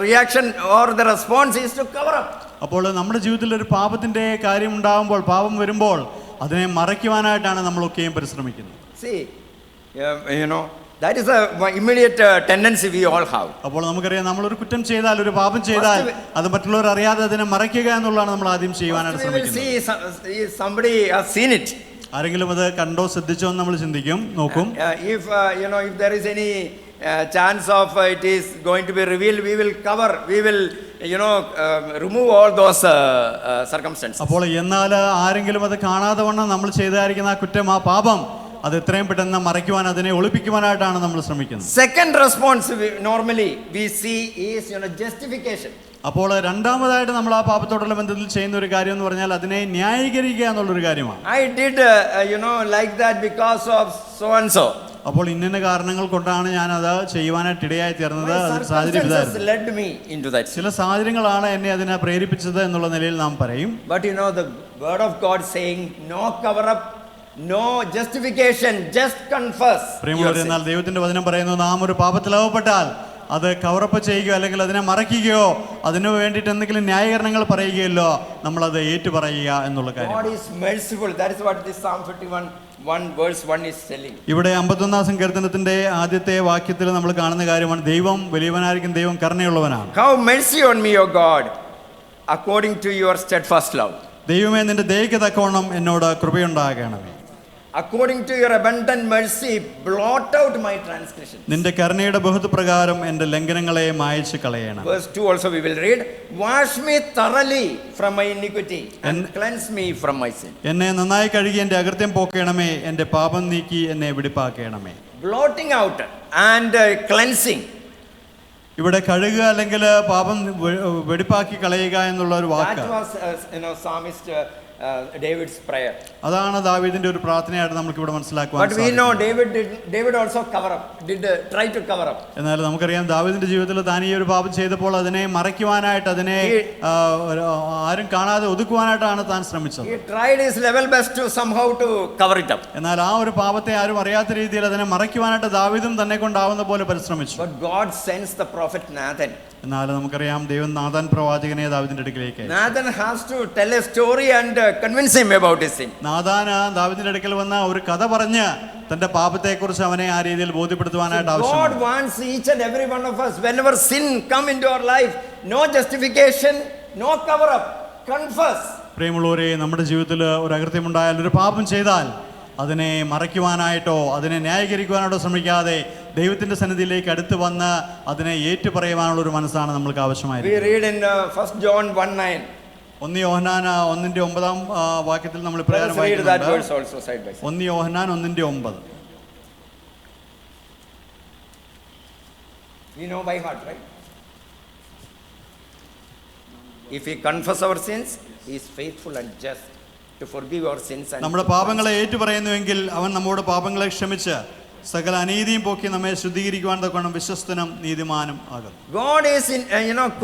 [SPEAKER 2] reaction or the response is to cover up.
[SPEAKER 1] അപ്പോൾ നമ്മുടെ ജീവിതത്തിൽ ഒരു പാപത്തിന്റെ കാര്യം ഉണ്ടാകുമ്പോൾ, പാപം വരുമ്പോൾ അതിനെ മറയ്ക്കുവാനായിട്ടാണ് നമ്മളൊക്കെയും പരിശ്രമിക്കുന്നത്.
[SPEAKER 2] See, that is a immediate tendency we all have.
[SPEAKER 1] അപ്പോൾ നമുക്കറിയാം, നമ്മളൊരു കുറ്റം ചെയ്താൽ, ഒരു പാപം ചെയ്താൽ അത് മറ്റുള്ളവർ അറിയാതെ അതിനെ മറയ്ക്കുക എന്നുള്ളതാണ് നമ്മൾ ആദ്യം ചെയ്യുവാനായിട്ട്
[SPEAKER 2] First we will
[SPEAKER 1] ശ്രമിക്കുന്നത്.
[SPEAKER 2] see somebody has seen it.
[SPEAKER 1] ആരെങ്കിലും അത് കണ്ടോ ശ്രദ്ധിച്ചോ എന്ന് നമ്മൾ ചിന്തിക്കും, നോക്കും.
[SPEAKER 2] If there is any chance of it is going to be revealed, we will cover, we will remove all those circumstances.
[SPEAKER 1] അപ്പോൾ എന്നാൽ ആരെങ്കിലും അത് കാണാതെ വണ്ണം നമ്മൾ ചെയ്തായിരിക്കുന്ന ആ കുറ്റം, ആ പാപം, അത് എത്രയും പെട്ടെന്ന് മറയ്ക്കുവാൻ, അതിനെ ഒളിപ്പിക്കുവാനായിട്ടാണ് നമ്മൾ ശ്രമിക്കുന്നത്.
[SPEAKER 2] Second response normally we see is justification.
[SPEAKER 1] അപ്പോൾ രണ്ടാമതായിട്ട് നമ്മൾ ആ പാപത്തോടുള്ള ബന്ധത്തിൽ ചെയ്യുന്ന ഒരു കാര്യം എന്ന് പറഞ്ഞാൽ അതിനെ ന്യായീകരിക്കുക എന്നുള്ളൊരു കാര്യമാണ്.
[SPEAKER 2] I did like that because of so and so.
[SPEAKER 1] അപ്പോൾ ഇന്ന കാരണങ്ങൾ കൊണ്ടാണ് ഞാൻ അത് ചെയ്യുവാനായിട്ട് ഇടയായി തീർന്നത്,
[SPEAKER 2] My
[SPEAKER 1] അതൊരു സാഹചര്യം
[SPEAKER 2] circumstances
[SPEAKER 1] ഇതായിരുന്നു.
[SPEAKER 2] led me into that.
[SPEAKER 1] ചില സാഹചര്യങ്ങളാണ് എന്നെ അതിനെ പ്രേരിപ്പിച്ചത് എന്നുള്ള നിലയിൽ നാം പറയും.
[SPEAKER 2] But the word of God saying no cover up, no justification, just confess.
[SPEAKER 1] പ്രിയമുള്ളവരെ, എന്നാൽ ദൈവത്തിന്റെ വചനം പറയുന്നു, നാം ഒരു പാപത്തിലാവപ്പെട്ടാൽ അത് കവറപ്പ് ചെയ്യുകയോ അല്ലെങ്കിൽ അതിനെ മറയ്ക്കുകയോ അതിനു വേണ്ടിയിട്ട് എന്തെങ്കിലും ന്യായീകരണങ്ങൾ പറയുകയല്ലോ, നമ്മളത് ഏറ്റുപറയുക എന്നുള്ള
[SPEAKER 2] God
[SPEAKER 1] കാര്യം.
[SPEAKER 2] is merciful. That is what this Psalm 51 verse 1 is telling.
[SPEAKER 1] ഇവിടെ 51ാം സങ്കീർത്തനത്തിന്റെ ആദ്യത്തെ വാക്യത്തിൽ നമ്മൾ കാണുന്ന കാര്യമാണ്, ദൈവം വലിയവനായിരിക്കും, ദൈവം കരുണയുള്ളവനാണ്.
[SPEAKER 2] Have mercy on me, O God, according to your steadfast love.
[SPEAKER 1] ദൈവമേ, നിന്റെ ദയയ്ക്ക് തക്കവണ്ണം എന്നോട് കൃപയുണ്ടാകണമേ.
[SPEAKER 2] According to your abundant mercy, blot out my transgression.
[SPEAKER 1] നിന്റെ കരുണയുടെ ബഹുത്വപ്രകാരം എൻ്റെ ലംഘനങ്ങളെ മായ്ച്ചു കളയണം.
[SPEAKER 2] Verse 2 also we will read, wash me thoroughly from my iniquity and cleanse me from my sin.
[SPEAKER 1] എന്നെ നന്നായി കഴുകി എൻ്റെ അകൃത്യം പോക്കണമേ, എൻ്റെ പാപം നീക്കി എന്നെ വെടിപ്പാക്കണമേ.
[SPEAKER 2] Blotting out and cleansing.
[SPEAKER 1] ഇവിടെ കഴുകുക അല്ലെങ്കിൽ പാപം വെടിപ്പാക്കി കളയുക എന്നുള്ള ഒരു
[SPEAKER 2] That
[SPEAKER 1] walk,
[SPEAKER 2] was psalmist David's prayer.
[SPEAKER 1] അതാണ് ദാവീദിന്റെ ഒരു പ്രാർത്ഥനയായിട്ട് നമുക്ക് ഇവിടെ മനസ്സിലാക്കുവാൻ
[SPEAKER 2] But we know
[SPEAKER 1] സാധിക്കും.
[SPEAKER 2] David also try to cover up.
[SPEAKER 1] എന്നാൽ നമുക്കറിയാം, ദാവീദിന്റെ ജീവിതത്തിൽ താൻ ഈ ഒരു പാപം ചെയ്തപ്പോൾ അതിനെ മറയ്ക്കുവാനായിട്ട്, അതിനെ ആരും കാണാതെ ഒതുക്കുവാനായിട്ടാണ് താൻ ശ്രമിച്ചത്.
[SPEAKER 2] He tried his level best to somehow to cover it up.
[SPEAKER 1] എന്നാൽ ആ ഒരു പാപത്തെ ആരും അറിയാത്ത രീതിയിൽ അതിനെ മറയ്ക്കുവാനായിട്ട് ദാവീദും തന്നെ കൊണ്ടാവുന്ന പോലെ പരിശ്രമിച്ചു.
[SPEAKER 2] But God sends the prophet Nathan.
[SPEAKER 1] എന്നാൽ നമുക്കറിയാം, ദൈവം നാഥാൻ പ്രവാചകനെ ദാവീദിന്റെ അടുക്കിലേക്ക് അയച്ചു.
[SPEAKER 2] Nathan has to tell a story and convince him about his sin.
[SPEAKER 1] Nathan ദാവീദിന്റെ അടുക്കൽ വന്ന ഒരു കഥ പറഞ്ഞ് തന്റെ പാപത്തെക്കുറിച്ച് അവനെ ആ രീതിയിൽ ബോധ്യപ്പെടുത്തുവാനായിട്ട്
[SPEAKER 2] God
[SPEAKER 1] ആവശ്യമാണ്.
[SPEAKER 2] wants each and every one of us, whenever sin come into our life, no justification, no cover up, confess.
[SPEAKER 1] പ്രിയമുള്ളവരെ, നമ്മുടെ ജീവിതത്തിൽ ഒരു അകൃത്യമുണ്ടായാൽ, ഒരു പാപം ചെയ്താൽ അതിനെ മറയ്ക്കുവാനായിട്ടോ അതിനെ ന്യായീകരിക്കുവാനായിട്ടോ ശ്രമിക്കാതെ ദൈവത്തിന്റെ സന്നിധിയിലേക്ക് അടുത്ത് വന്ന് അതിനെ ഏറ്റുപറയുവാനുള്ള ഒരു മനസ്സാണ് നമ്മൾക്ക്
[SPEAKER 2] We
[SPEAKER 1] ആവശ്യമായിരിക്കുന്നത്.
[SPEAKER 2] read in 1 John 1:9.
[SPEAKER 1] 1 യോഹന്നാൻ 1:9 വാക്യത്തിൽ നമ്മൾ
[SPEAKER 2] Let us
[SPEAKER 1] ഇപ്രകാരം
[SPEAKER 2] read that
[SPEAKER 1] വായിക്കുന്നുണ്ട്.
[SPEAKER 2] verse also side by side.
[SPEAKER 1] 1 Yohannan 1:9.
[SPEAKER 2] We know by heart, right? If we confess our sins, He is faithful and just to forgive our sins and
[SPEAKER 1] നമ്മുടെ പാപങ്ങളെ ഏറ്റുപറയുന്നുവെങ്കിൽ അവൻ നമ്മുടെ പാപങ്ങളെ ക്ഷമിച്ച് സകല അനീതിയും പോക്കി നമ്മെ ശുദ്ധീകരിക്കുവാൻ തക്കവണ്ണം വിശ്വസ്തനും നീതിമാനും ആകുന്നു.
[SPEAKER 2] God is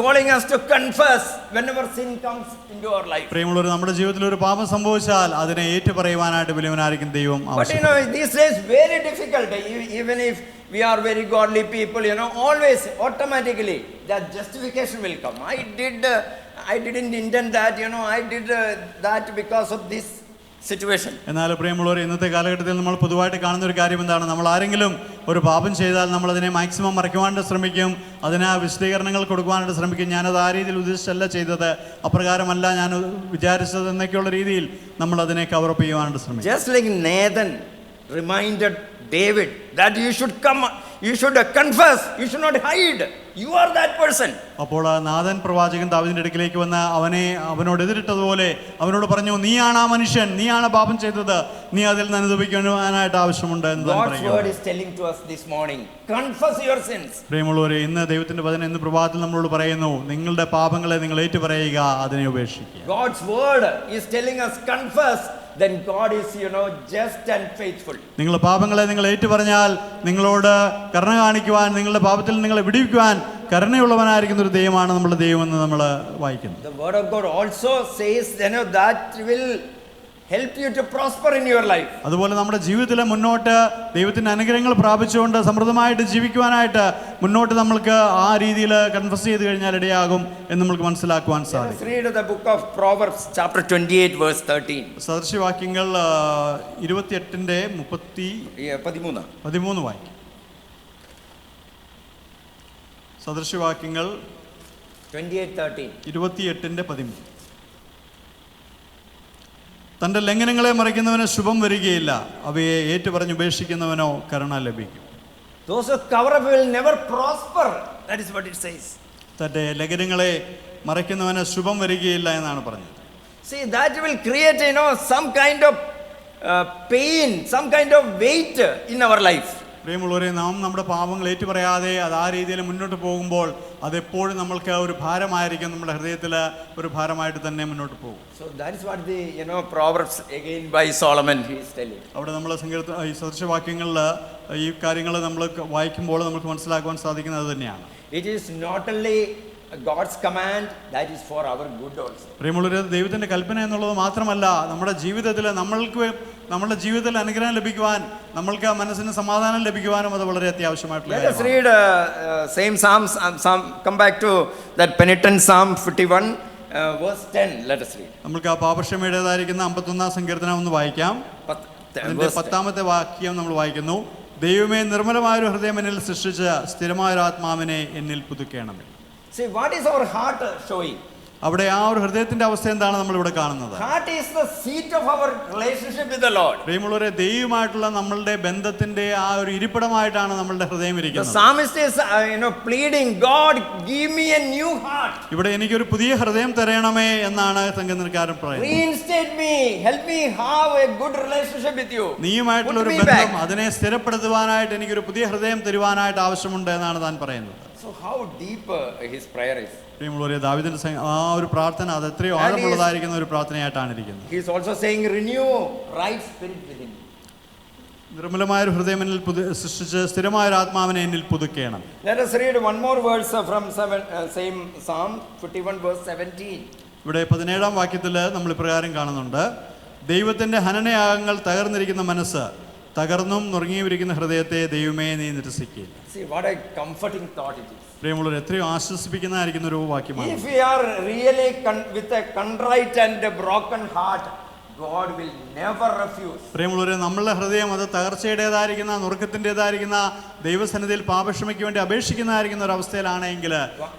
[SPEAKER 2] calling us to confess whenever sin comes into our life.
[SPEAKER 1] പ്രിയമുള്ളവർ, നമ്മുടെ ജീവിതത്തിൽ ഒരു പാപം സംഭവിച്ചാൽ അതിനെ ഏറ്റുപറയുവാനായിട്ട് വലിയവനായിരിക്കും ദൈവം
[SPEAKER 2] But
[SPEAKER 1] ആവശ്യപ്പെടുന്നത്.
[SPEAKER 2] these days very difficult. Even if we are very godly people, always automatically that justification will come. I didn't intend that. I did that because of this situation.
[SPEAKER 1] എന്നാൽ പ്രിയമുള്ളവർ, ഇന്നത്തെ കാലഘട്ടത്തിൽ നമ്മൾ പൊതുവായിട്ട് കാണുന്ന ഒരു കാര്യം എന്താണ്? നമ്മൾ ആരെങ്കിലും ഒരു പാപം ചെയ്താൽ നമ്മൾ അതിനെ മാക്സിമം മറയ്ക്കുവാനായിട്ട് ശ്രമിക്കും, അതിന് വിശദീകരണങ്ങൾ കൊടുക്കുവാനായിട്ട് ശ്രമിക്കും. ഞാനത് ആ രീതിയിൽ ഉദ്ദേശിച്ചല്ല ചെയ്തത്, അപ്രകാരമല്ല ഞാൻ വിചാരിച്ചത് എന്നൊക്കെയുള്ള രീതിയിൽ നമ്മൾ അതിനെ കവറപ്പ് ചെയ്യുവാനായിട്ട് ശ്രമിക്കും.
[SPEAKER 2] Just like Nathan reminded David that you should come, you should confess, you should not hide. You are that person.
[SPEAKER 1] അപ്പോൾ നാഥൻ പ്രവാചകൻ ദാവീദിന്റെ അടുക്കിലേക്ക് വന്ന് അവനോട് എതിരിട്ടതുപോലെ അവനോട് പറഞ്ഞു, നീയാണ് ആ മനുഷ്യൻ, നീയാണ് പാപം ചെയ്തത്, നീ അതിൽ നിന്ന് അനുദപിക്കുവാനായിട്ട് ആവശ്യമുണ്ട് എന്ന് താൻ
[SPEAKER 2] God's word
[SPEAKER 1] പറയുന്നു.
[SPEAKER 2] is telling to us this morning, confess your sins.
[SPEAKER 1] പ്രിയമുള്ളവരെ, ഇന്ന് ദൈവത്തിന്റെ വചനം ഇന്ന് പ്രഭാതത്തിൽ നമ്മളോട് പറയുന്നു, നിങ്ങളുടെ പാപങ്ങളെ നിങ്ങൾ ഏറ്റുപറയുക, അതിനെ ഉപേക്ഷിക്കുക.
[SPEAKER 2] God's word is telling us confess, then God is just and faithful.
[SPEAKER 1] നിങ്ങളുടെ പാപങ്ങളെ നിങ്ങൾ ഏറ്റുപറഞ്ഞാൽ നിങ്ങളോട് കരുണ കാണിക്കുവാൻ, നിങ്ങളുടെ പാപത്തിൽ നിങ്ങളെ വിടുവിക്കുവാൻ കരുണയുള്ളവനായിരിക്കുന്ന ഒരു ദൈവമാണ് നമ്മുടെ ദൈവം എന്ന് നമ്മൾ വായിക്കുന്നു.
[SPEAKER 2] The word of God also says that will help you to prosper in your life.
[SPEAKER 1] അതുപോലെ നമ്മുടെ ജീവിതത്തിലെ മുന്നോട്ട് ദൈവത്തിന്റെ അനുഗ്രഹങ്ങൾ പ്രാപിച്ചുകൊണ്ട് സമൃദ്ധമായിട്ട് ജീവിക്കുവാനായിട്ട് മുന്നോട്ട് നമ്മൾക്ക് ആ രീതിയിൽ കൺഫസ് ചെയ്ത് കഴിഞ്ഞാൽ ഇടയാകും എന്ന് നമുക്ക് മനസ്സിലാക്കുവാൻ
[SPEAKER 2] Let's
[SPEAKER 1] സാധിക്കും.
[SPEAKER 2] read the book of Proverbs chapter 28 verse 13.
[SPEAKER 1] സദൃശവാക്യങ്ങൾ 28-ന്റെ 13 വായിക്കും. സദൃശവാക്യങ്ങൾ
[SPEAKER 2] 28:13.
[SPEAKER 1] 28-ന്റെ 13. തന്റെ ലംഘനങ്ങളെ മറയ്ക്കുന്നവന് ശുഭം വരികയില്ല, അവയെ ഏറ്റുപറഞ്ഞ് ഉപേക്ഷിക്കുന്നവനോ കരുണ ലഭിക്കും.
[SPEAKER 2] Those who cover up will never prosper. That is what it says.
[SPEAKER 1] തന്റെ ലംഘനങ്ങളെ മറയ്ക്കുന്നവന് ശുഭം വരികയില്ല എന്നാണ് പറഞ്ഞത്.
[SPEAKER 2] See, that will create some kind of pain, some kind of weight in our life.
[SPEAKER 1] പ്രിയമുള്ളവരെ, നാം നമ്മുടെ പാപങ്ങൾ ഏറ്റുപറയാതെ അത് ആ രീതിയിൽ മുന്നോട്ട് പോകുമ്പോൾ അതെപ്പോഴും നമ്മൾക്ക് ഒരു ഭാരമായിരിക്കും, നമ്മുടെ ഹൃദയത്തിൽ ഒരു ഭാരമായിട്ട് തന്നെ മുന്നോട്ട് പോകും.
[SPEAKER 2] So that is what the Proverbs again by Solomon he is telling.
[SPEAKER 1] അവിടെ നമ്മൾ ഈ സദൃശവാക്യങ്ങളിൽ ഈ കാര്യങ്ങൾ നമ്മൾ വായിക്കുമ്പോൾ നമുക്ക് മനസ്സിലാക്കുവാൻ സാധിക്കുന്നത് തന്നെയാണ്.
[SPEAKER 2] It is not only God's command, that is for our good also.
[SPEAKER 1] പ്രിയമുള്ളവരെ, ദൈവത്തിന്റെ കൽപ്പന എന്നുള്ളത് മാത്രമല്ല, നമ്മുടെ ജീവിതത്തിൽ നമ്മുടെ ജീവിതത്തിൽ അനുഗ്രഹം ലഭിക്കുവാൻ, നമ്മൾക്ക് മനസ്സിന് സമാധാനം ലഭിക്കുവാനും അത് വളരെ അത്യാവശ്യമായിട്ടുള്ള
[SPEAKER 2] Let us
[SPEAKER 1] കാര്യമാണ്.
[SPEAKER 2] read same Psalms, come back to that penitent Psalm 51 verse 10. Let us read.
[SPEAKER 1] നമ്മൾക്ക് ആ പാപക്ഷമയുടേതായിരിക്കുന്ന 51-ാം സങ്കീർത്തനം ഒന്ന് വായിക്കാം. അതിന്റെ 10-ാമത്തെ വാക്യം നമ്മൾ വായിക്കുന്നു. ദൈവമേ, നിർമ്മലമായൊരു ഹൃദയം എന്നിൽ സൃഷ്ടിച്ച് സ്ഥിരമായൊരു ആത്മാവിനെ എന്നിൽ പുതുക്കേണമേ.
[SPEAKER 2] See, what is our heart showing?
[SPEAKER 1] അവിടെ ആ ഒരു ഹൃദയത്തിന്റെ അവസ്ഥ എന്താണ് നമ്മൾ ഇവിടെ കാണുന്നത്?
[SPEAKER 2] Heart is the seat of our relationship with the Lord.
[SPEAKER 1] പ്രിയമുള്ളവരെ, ദൈവമായിട്ടുള്ള നമ്മളുടെ ബന്ധത്തിന്റെ ആ ഒരു ഇരിപ്പിടമായിട്ടാണ് നമ്മളുടെ ഹൃദയം
[SPEAKER 2] The
[SPEAKER 1] ഇരിക്കുന്നത്.
[SPEAKER 2] psalmist is pleading, God, give me a new heart.
[SPEAKER 1] ഇവിടെ എനിക്കൊരു പുതിയ ഹൃദയം തരണമേ എന്നാണ് സങ്കീർത്തനക്കാരൻ പറയുന്നത്.
[SPEAKER 2] Reinstate me, help me have a good relationship with you.
[SPEAKER 1] നീയുമായിട്ടുള്ള
[SPEAKER 2] Put
[SPEAKER 1] ഒരു
[SPEAKER 2] me
[SPEAKER 1] ബന്ധം,
[SPEAKER 2] back.
[SPEAKER 1] അതിനെ സ്ഥിരപ്പെടുത്തുവാനായിട്ട് എനിക്കൊരു പുതിയ ഹൃദയം തരുവാനായിട്ട് ആവശ്യമുണ്ട് എന്നാണ് താൻ പറയുന്നത്.
[SPEAKER 2] So how deep his prayer is.
[SPEAKER 1] പ്രിയമുള്ളവരെ, ദാവീദിന്റെ ആ ഒരു പ്രാർത്ഥന അത് എത്രയോ ആഴമുള്ളതായിരിക്കുന്ന ഒരു പ്രാർത്ഥനയായിട്ടാണ് ഇരിക്കുന്നത്.
[SPEAKER 2] He is also saying, renew right spirit within me.
[SPEAKER 1] നിർമ്മലമായൊരു ഹൃദയം എന്നിൽ സൃഷ്ടിച്ച് സ്ഥിരമായൊരു ആത്മാവിനെ എന്നിൽ പുതുക്കേണം.
[SPEAKER 2] Let us read one more verse from same Psalm 51 verse 17.
[SPEAKER 1] ഇവിടെ 17-ാം വാക്യത്തിൽ നമ്മൾ ഇപ്രകാരം കാണുന്നുണ്ട്. ദൈവത്തിന്റെ ഹനനയാഗങ്ങൾ തകർന്നിരിക്കുന്ന മനസ്സ്, തകർന്നും നുറുങ്ങിയിരിക്കുന്ന ഹൃദയത്തെ ദൈവമേ നീ നിരസിക്കുകയില്ല.
[SPEAKER 2] See what a comforting thought it is.
[SPEAKER 1] പ്രിയമുള്ളവർ, എത്രയോ ആശ്വസിപ്പിക്കുന്നതായിരിക്കുന്ന ഒരു വാക്യമാണ്.
[SPEAKER 2] If we are really with a contrite and a broken heart, God will never refuse.
[SPEAKER 1] പ്രിയമുള്ളവരെ, നമ്മളുടെ ഹൃദയം അത് തകർച്ചയുടേതായിരിക്കുന്ന, നുറുക്കത്തിൻ്റെതായിരിക്കുന്ന, ദൈവസന്നിധിയിൽ പാപക്ഷമയ്ക്ക് വേണ്ടി അപേക്ഷിക്കുന്നതായിരിക്കുന്ന ഒരു അവസ്ഥയിലാണെങ്കിൽ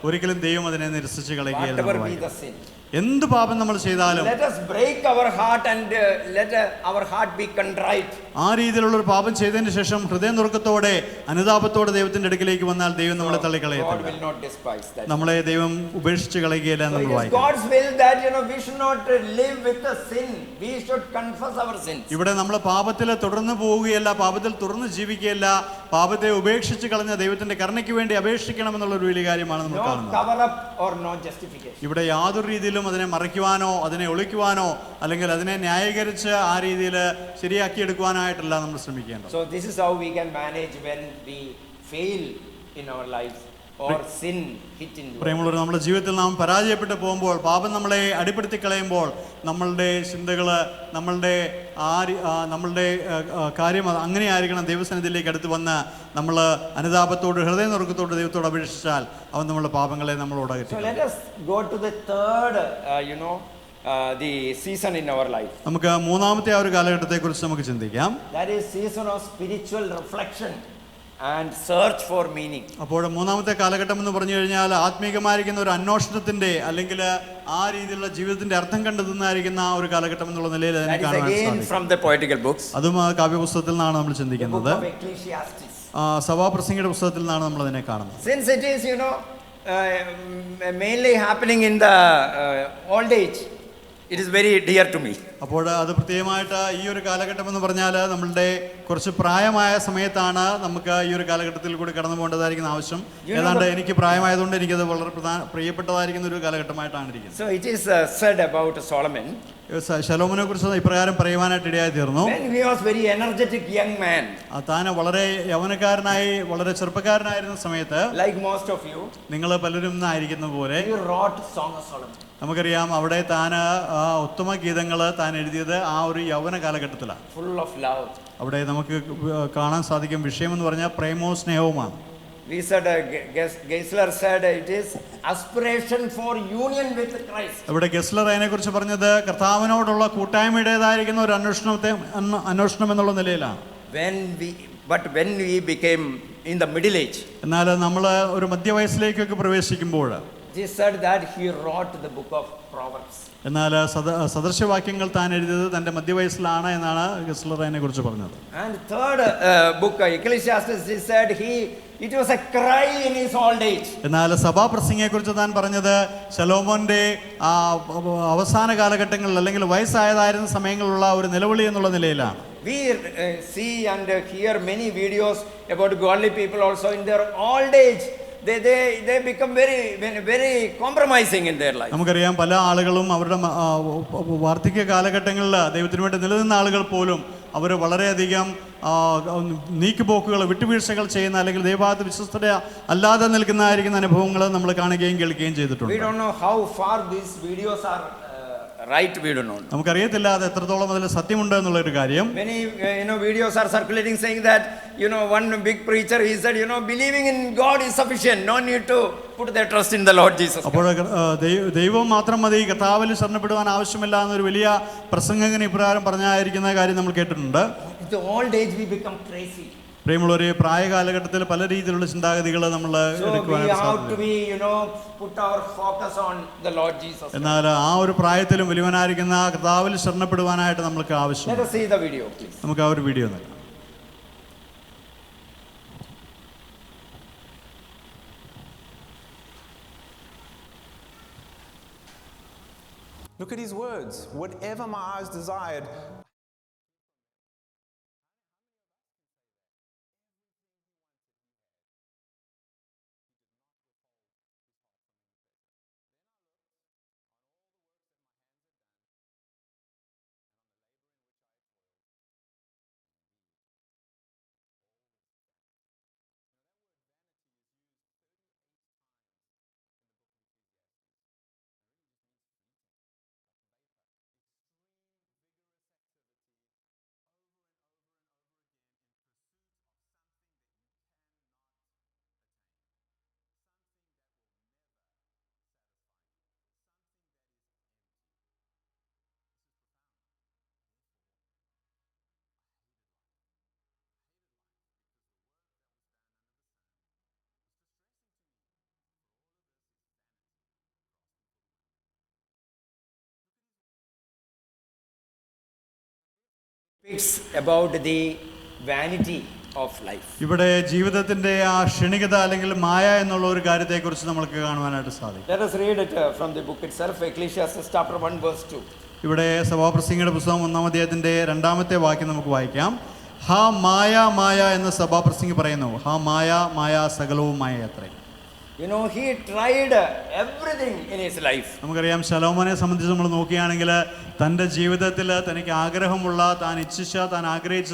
[SPEAKER 1] ഒരിക്കലും ദൈവം അതിനെ നിരസിച്ച് കളയുകയില്ല.
[SPEAKER 2] Whatever be the sin.
[SPEAKER 1] എന്ത് പാപം നമ്മൾ ചെയ്താലും
[SPEAKER 2] Let us break our heart and let our heart be contrite.
[SPEAKER 1] ആ രീതിയിലുള്ള ഒരു പാപം ചെയ്തതിന് ശേഷം ഹൃദയ നുറുക്കത്തോടെ അനുതാപത്തോടെ ദൈവത്തിന്റെ അടുക്കിലേക്ക് വന്നാൽ ദൈവം നമ്മളെ
[SPEAKER 2] God
[SPEAKER 1] തള്ളിക്കളയത്തില്ല.
[SPEAKER 2] will not despise that.
[SPEAKER 1] നമ്മളെ ദൈവം ഉപേക്ഷിച്ച് കളയുകയില്ല
[SPEAKER 2] So
[SPEAKER 1] എന്ന്
[SPEAKER 2] it
[SPEAKER 1] നമ്മൾ
[SPEAKER 2] is
[SPEAKER 1] വായിക്കും.
[SPEAKER 2] God's will that we should not live with the sin. We should confess our sins.
[SPEAKER 1] ഇവിടെ നമ്മൾ പാപത്തിൽ തുടർന്ന് പോവുകയല്ല, പാപത്തിൽ തുറന്ന് ജീവിക്കുകയല്ല, പാപത്തെ ഉപേക്ഷിച്ച് കളഞ്ഞ ദൈവത്തിന്റെ കരുണയ്ക്ക് വേണ്ടി അപേക്ഷിക്കണം എന്നുള്ള ഒരു വലിയ കാര്യമാണ് നമ്മൾ
[SPEAKER 2] No
[SPEAKER 1] കാണുന്നത്.
[SPEAKER 2] cover up or no justification.
[SPEAKER 1] ഇവിടെ യാതൊരു രീതിയിലും ഒരിക്കലും അതിനെ മറയ്ക്കുവാനോ അതിനെ ഒളിക്കുവാനോ അല്ലെങ്കിൽ അതിനെ ന്യായീകരിച്ച് ആ രീതിയിൽ ശരിയാക്കിയെടുക്കുവാനായിട്ടല്ല നമ്മൾ ശ്രമിക്കേണ്ടത്.
[SPEAKER 2] So this is how we can manage when we fail in our lives or sin hit in.
[SPEAKER 1] പ്രിയമുള്ളവർ, നമ്മുടെ ജീവിതത്തിൽ നാം പരാജയപ്പെട്ടു പോകുമ്പോൾ, പാപം നമ്മളെ അടിപ്പെടുത്തി കളയുമ്പോൾ, നമ്മളുടെ ചിന്തകൾ, നമ്മളുടെ കാര്യം അങ്ങനെ ആയിരിക്കണം. ദൈവസന്നിധിയിലേക്ക് അടുത്ത് വന്ന് നമ്മൾ അനുതാപത്തോട് ഹൃദയനുറുക്കത്തോട് ദൈവത്തോട് അപേക്ഷിച്ചാൽ അവൻ നമ്മുടെ പാപങ്ങളെ നമ്മളോട് അകറ്റി.
[SPEAKER 2] So let us go to the third the season in our life.
[SPEAKER 1] നമുക്ക് മൂന്നാമത്തെ ആ ഒരു കാലഘട്ടത്തെക്കുറിച്ച് നമുക്ക് ചിന്തിക്കാം.
[SPEAKER 2] That is season of spiritual reflection and search for meaning.
[SPEAKER 1] അപ്പോൾ മൂന്നാമത്തെ കാലഘട്ടം എന്ന് പറഞ്ഞു കഴിഞ്ഞാൽ ആത്മീകമായിരിക്കുന്ന ഒരു അന്വേഷണത്തിന്റെ അല്ലെങ്കിൽ ആ രീതിയിലുള്ള ജീവിതത്തിന്റെ അർത്ഥം കണ്ടെത്തുന്നതായിരിക്കുന്ന ഒരു കാലഘട്ടം എന്നുള്ള നിലയിൽ അതിനെ
[SPEAKER 2] That is
[SPEAKER 1] കാണാൻ
[SPEAKER 2] again
[SPEAKER 1] സാധിക്കും.
[SPEAKER 2] from the poetical books.
[SPEAKER 1] അതും ആ കാവ്യപുസ്തകത്തിൽ നിന്നാണ് നമ്മൾ
[SPEAKER 2] The book
[SPEAKER 1] ചിന്തിക്കുന്നത്.
[SPEAKER 2] of Ecclesiastes.
[SPEAKER 1] സഭാപ്രസംഗിയുടെ പുസ്തകത്തിൽ നിന്നാണ് നമ്മൾ അതിനെ കാണുന്നത്.
[SPEAKER 2] Since it is mainly happening in the old age, it is very dear to me.
[SPEAKER 1] അപ്പോൾ അത് പ്രത്യേകമായിട്ട് ഈ ഒരു കാലഘട്ടം എന്ന് പറഞ്ഞാൽ നമ്മളുടെ കുറച്ച് പ്രായമായ സമയത്താണ് നമുക്ക് ഈ ഒരു കാലഘട്ടത്തിൽ കൂടി കടന്നു പോകേണ്ടതായിരിക്കുന്ന ആവശ്യം. ഏതാണ്ട് എനിക്ക് പ്രായമായതുകൊണ്ട് എനിക്കത് വളരെ പ്രിയപ്പെട്ടതായിരിക്കുന്ന ഒരു കാലഘട്ടമായിട്ടാണ് ഇരിക്കുന്നത്.
[SPEAKER 2] So it is said about Solomon.
[SPEAKER 1] ശലോമോനെ കുറിച്ച് ഇപ്രകാരം പറയുവാനായിട്ട് ഇടയായി തീർന്നു.
[SPEAKER 2] When he was very energetic young man,
[SPEAKER 1] താൻ വളരെ യൗവനക്കാരനായി വളരെ ചെറുപ്പക്കാരനായിരുന്ന സമയത്ത്,
[SPEAKER 2] like most of you,
[SPEAKER 1] നിങ്ങൾ പലരും ആയിരിക്കുന്ന പോലെ
[SPEAKER 2] he wrote Song of Solomon.
[SPEAKER 1] നമുക്കറിയാം അവിടെ താൻ ഉത്തമ ഗീതങ്ങൾ താൻ എഴുതിയത് ആ ഒരു യൗവന കാലഘട്ടത്തിലാണ്.
[SPEAKER 2] Full of love.
[SPEAKER 1] അവിടെ നമുക്ക് കാണാൻ സാധിക്കും വിഷയം എന്ന് പറഞ്ഞാൽ പ്രേമവും സ്നേഹവുമാണ്.
[SPEAKER 2] We said, Geisler said it is aspiration for union with Christ.
[SPEAKER 1] ഇവിടെ ഗെസ്ലർ അതിനെക്കുറിച്ച് പറഞ്ഞത് കർത്താവിനോടുള്ള കൂട്ടായ്മയുടേതായിരിക്കുന്ന ഒരു അന്വേഷണം എന്നുള്ള നിലയിലാണ്.
[SPEAKER 2] But when we became in the middle age,
[SPEAKER 1] എന്നാൽ നമ്മൾ ഒരു മധ്യവയസ്സിലേക്കൊക്കെ പ്രവേശിക്കുമ്പോൾ,
[SPEAKER 2] he said that he wrote the book of Proverbs.
[SPEAKER 1] എന്നാൽ സദൃശവാക്യങ്ങൾ താൻ എഴുതിയത് തൻ്റെ മധ്യവയസ്സിലാണ് എന്നാണ് ഗെസ്ലർ അതിനെക്കുറിച്ച് പറഞ്ഞത്.
[SPEAKER 2] And third book, Ecclesiastes, he said it was a cry in his old age.
[SPEAKER 1] എന്നാൽ സഭാപ്രസംഗിയെക്കുറിച്ച് താൻ പറഞ്ഞത് ശലോമോന്റെ അവസാന കാലഘട്ടങ്ങളിൽ അല്ലെങ്കിൽ വയസ്സായതായിരുന്ന സമയങ്ങളിലുള്ള ഒരു നിലവിളി എന്നുള്ള നിലയിലാണ്.
[SPEAKER 2] We see and hear many videos about godly people also in their old age. They become very compromising in their life.
[SPEAKER 1] നമുക്കറിയാം പല ആളുകളും അവരുടെ വാർദ്ധക്യ കാലഘട്ടങ്ങളിൽ ദൈവത്തിന് വേണ്ടി നിലനിന്ന ആളുകൾ പോലും അവർ വളരെയധികം നീക്കുപോക്കുകൾ വിട്ടുവീഴ്ചകൾ ചെയ്യുന്ന അല്ലെങ്കിൽ ദൈവഭാഗത്ത് വിശ്വസ്തത അല്ലാതെ നിൽക്കുന്നതായിരിക്കുന്ന അനുഭവങ്ങൾ നമ്മൾ കാണുകയും കേൾക്കുകയും ചെയ്തിട്ടുണ്ട്.
[SPEAKER 2] We don't know how far these videos are right, we don't know.
[SPEAKER 1] നമുക്കറിയത്തില്ല അത് എത്രത്തോളം അതിൽ സത്യമുണ്ട് എന്നുള്ള ഒരു കാര്യം.
[SPEAKER 2] Many videos are circulating saying that one big preacher, he said believing in God is sufficient, no need to put their trust in the Lord Jesus.
[SPEAKER 1] അപ്പോൾ ദൈവം മാത്രം മതി, കർത്താവിൽ ശരണപ്പെടുവാൻ ആവശ്യമില്ല എന്നൊരു വലിയ പ്രസംഗകൻ ഇപ്രകാരം പറഞ്ഞായിരിക്കുന്ന കാര്യം നമ്മൾ കേട്ടിട്ടുണ്ട്.
[SPEAKER 2] At the old age we become crazy.
[SPEAKER 1] പ്രിയമുള്ളവരെ, പ്രായ കാലഘട്ടത്തിൽ പല രീതിയിലുള്ള ചിന്താഗതികൾ നമ്മൾ എന്നാൽ ആ ഒരു പ്രായത്തിലും വലിയവനായിരിക്കുന്ന കർത്താവിൽ ശരണപ്പെടുവാനായിട്ട് നമ്മൾക്ക് ആവശ്യം. നമുക്ക് ആ ഒരു വീഡിയോ നോക്കാം.
[SPEAKER 8] Look at his words. Whatever my eyes desired,
[SPEAKER 2] speaks about the vanity of life.
[SPEAKER 1] ഇവിടെ ജീവിതത്തിന്റെ ആ ക്ഷണികത അല്ലെങ്കിൽ മായ എന്നുള്ള ഒരു കാര്യത്തെക്കുറിച്ച് നമുക്ക് കാണുവാനായിട്ട് സാധിക്കും.
[SPEAKER 2] Let us read it from the book itself, Ecclesiastes chapter 1 verse 2.
[SPEAKER 1] ഇവിടെ സഭാപ്രസംഗിയുടെ പുസ്തകം 1-ാം അധ്യായത്തിന്റെ 2-ാമത്തെ വാക്യം നമുക്ക് വായിക്കാം. ഹാ മായ മായ എന്ന് സഭാപ്രസംഗി പറയുന്നു. ഹാ മായ മായ സകലവും മായ അത്രേ.
[SPEAKER 2] You know, he tried everything in his life.
[SPEAKER 1] നമുക്കറിയാം ശലോമോനെ സംബന്ധിച്ച് നമ്മൾ നോക്കുകയാണെങ്കിൽ തൻ്റെ ജീവിതത്തിൽ തനിക്ക് ആഗ്രഹമുള്ള, താൻ ഇച്ഛിച്ച, താൻ ആഗ്രഹിച്ച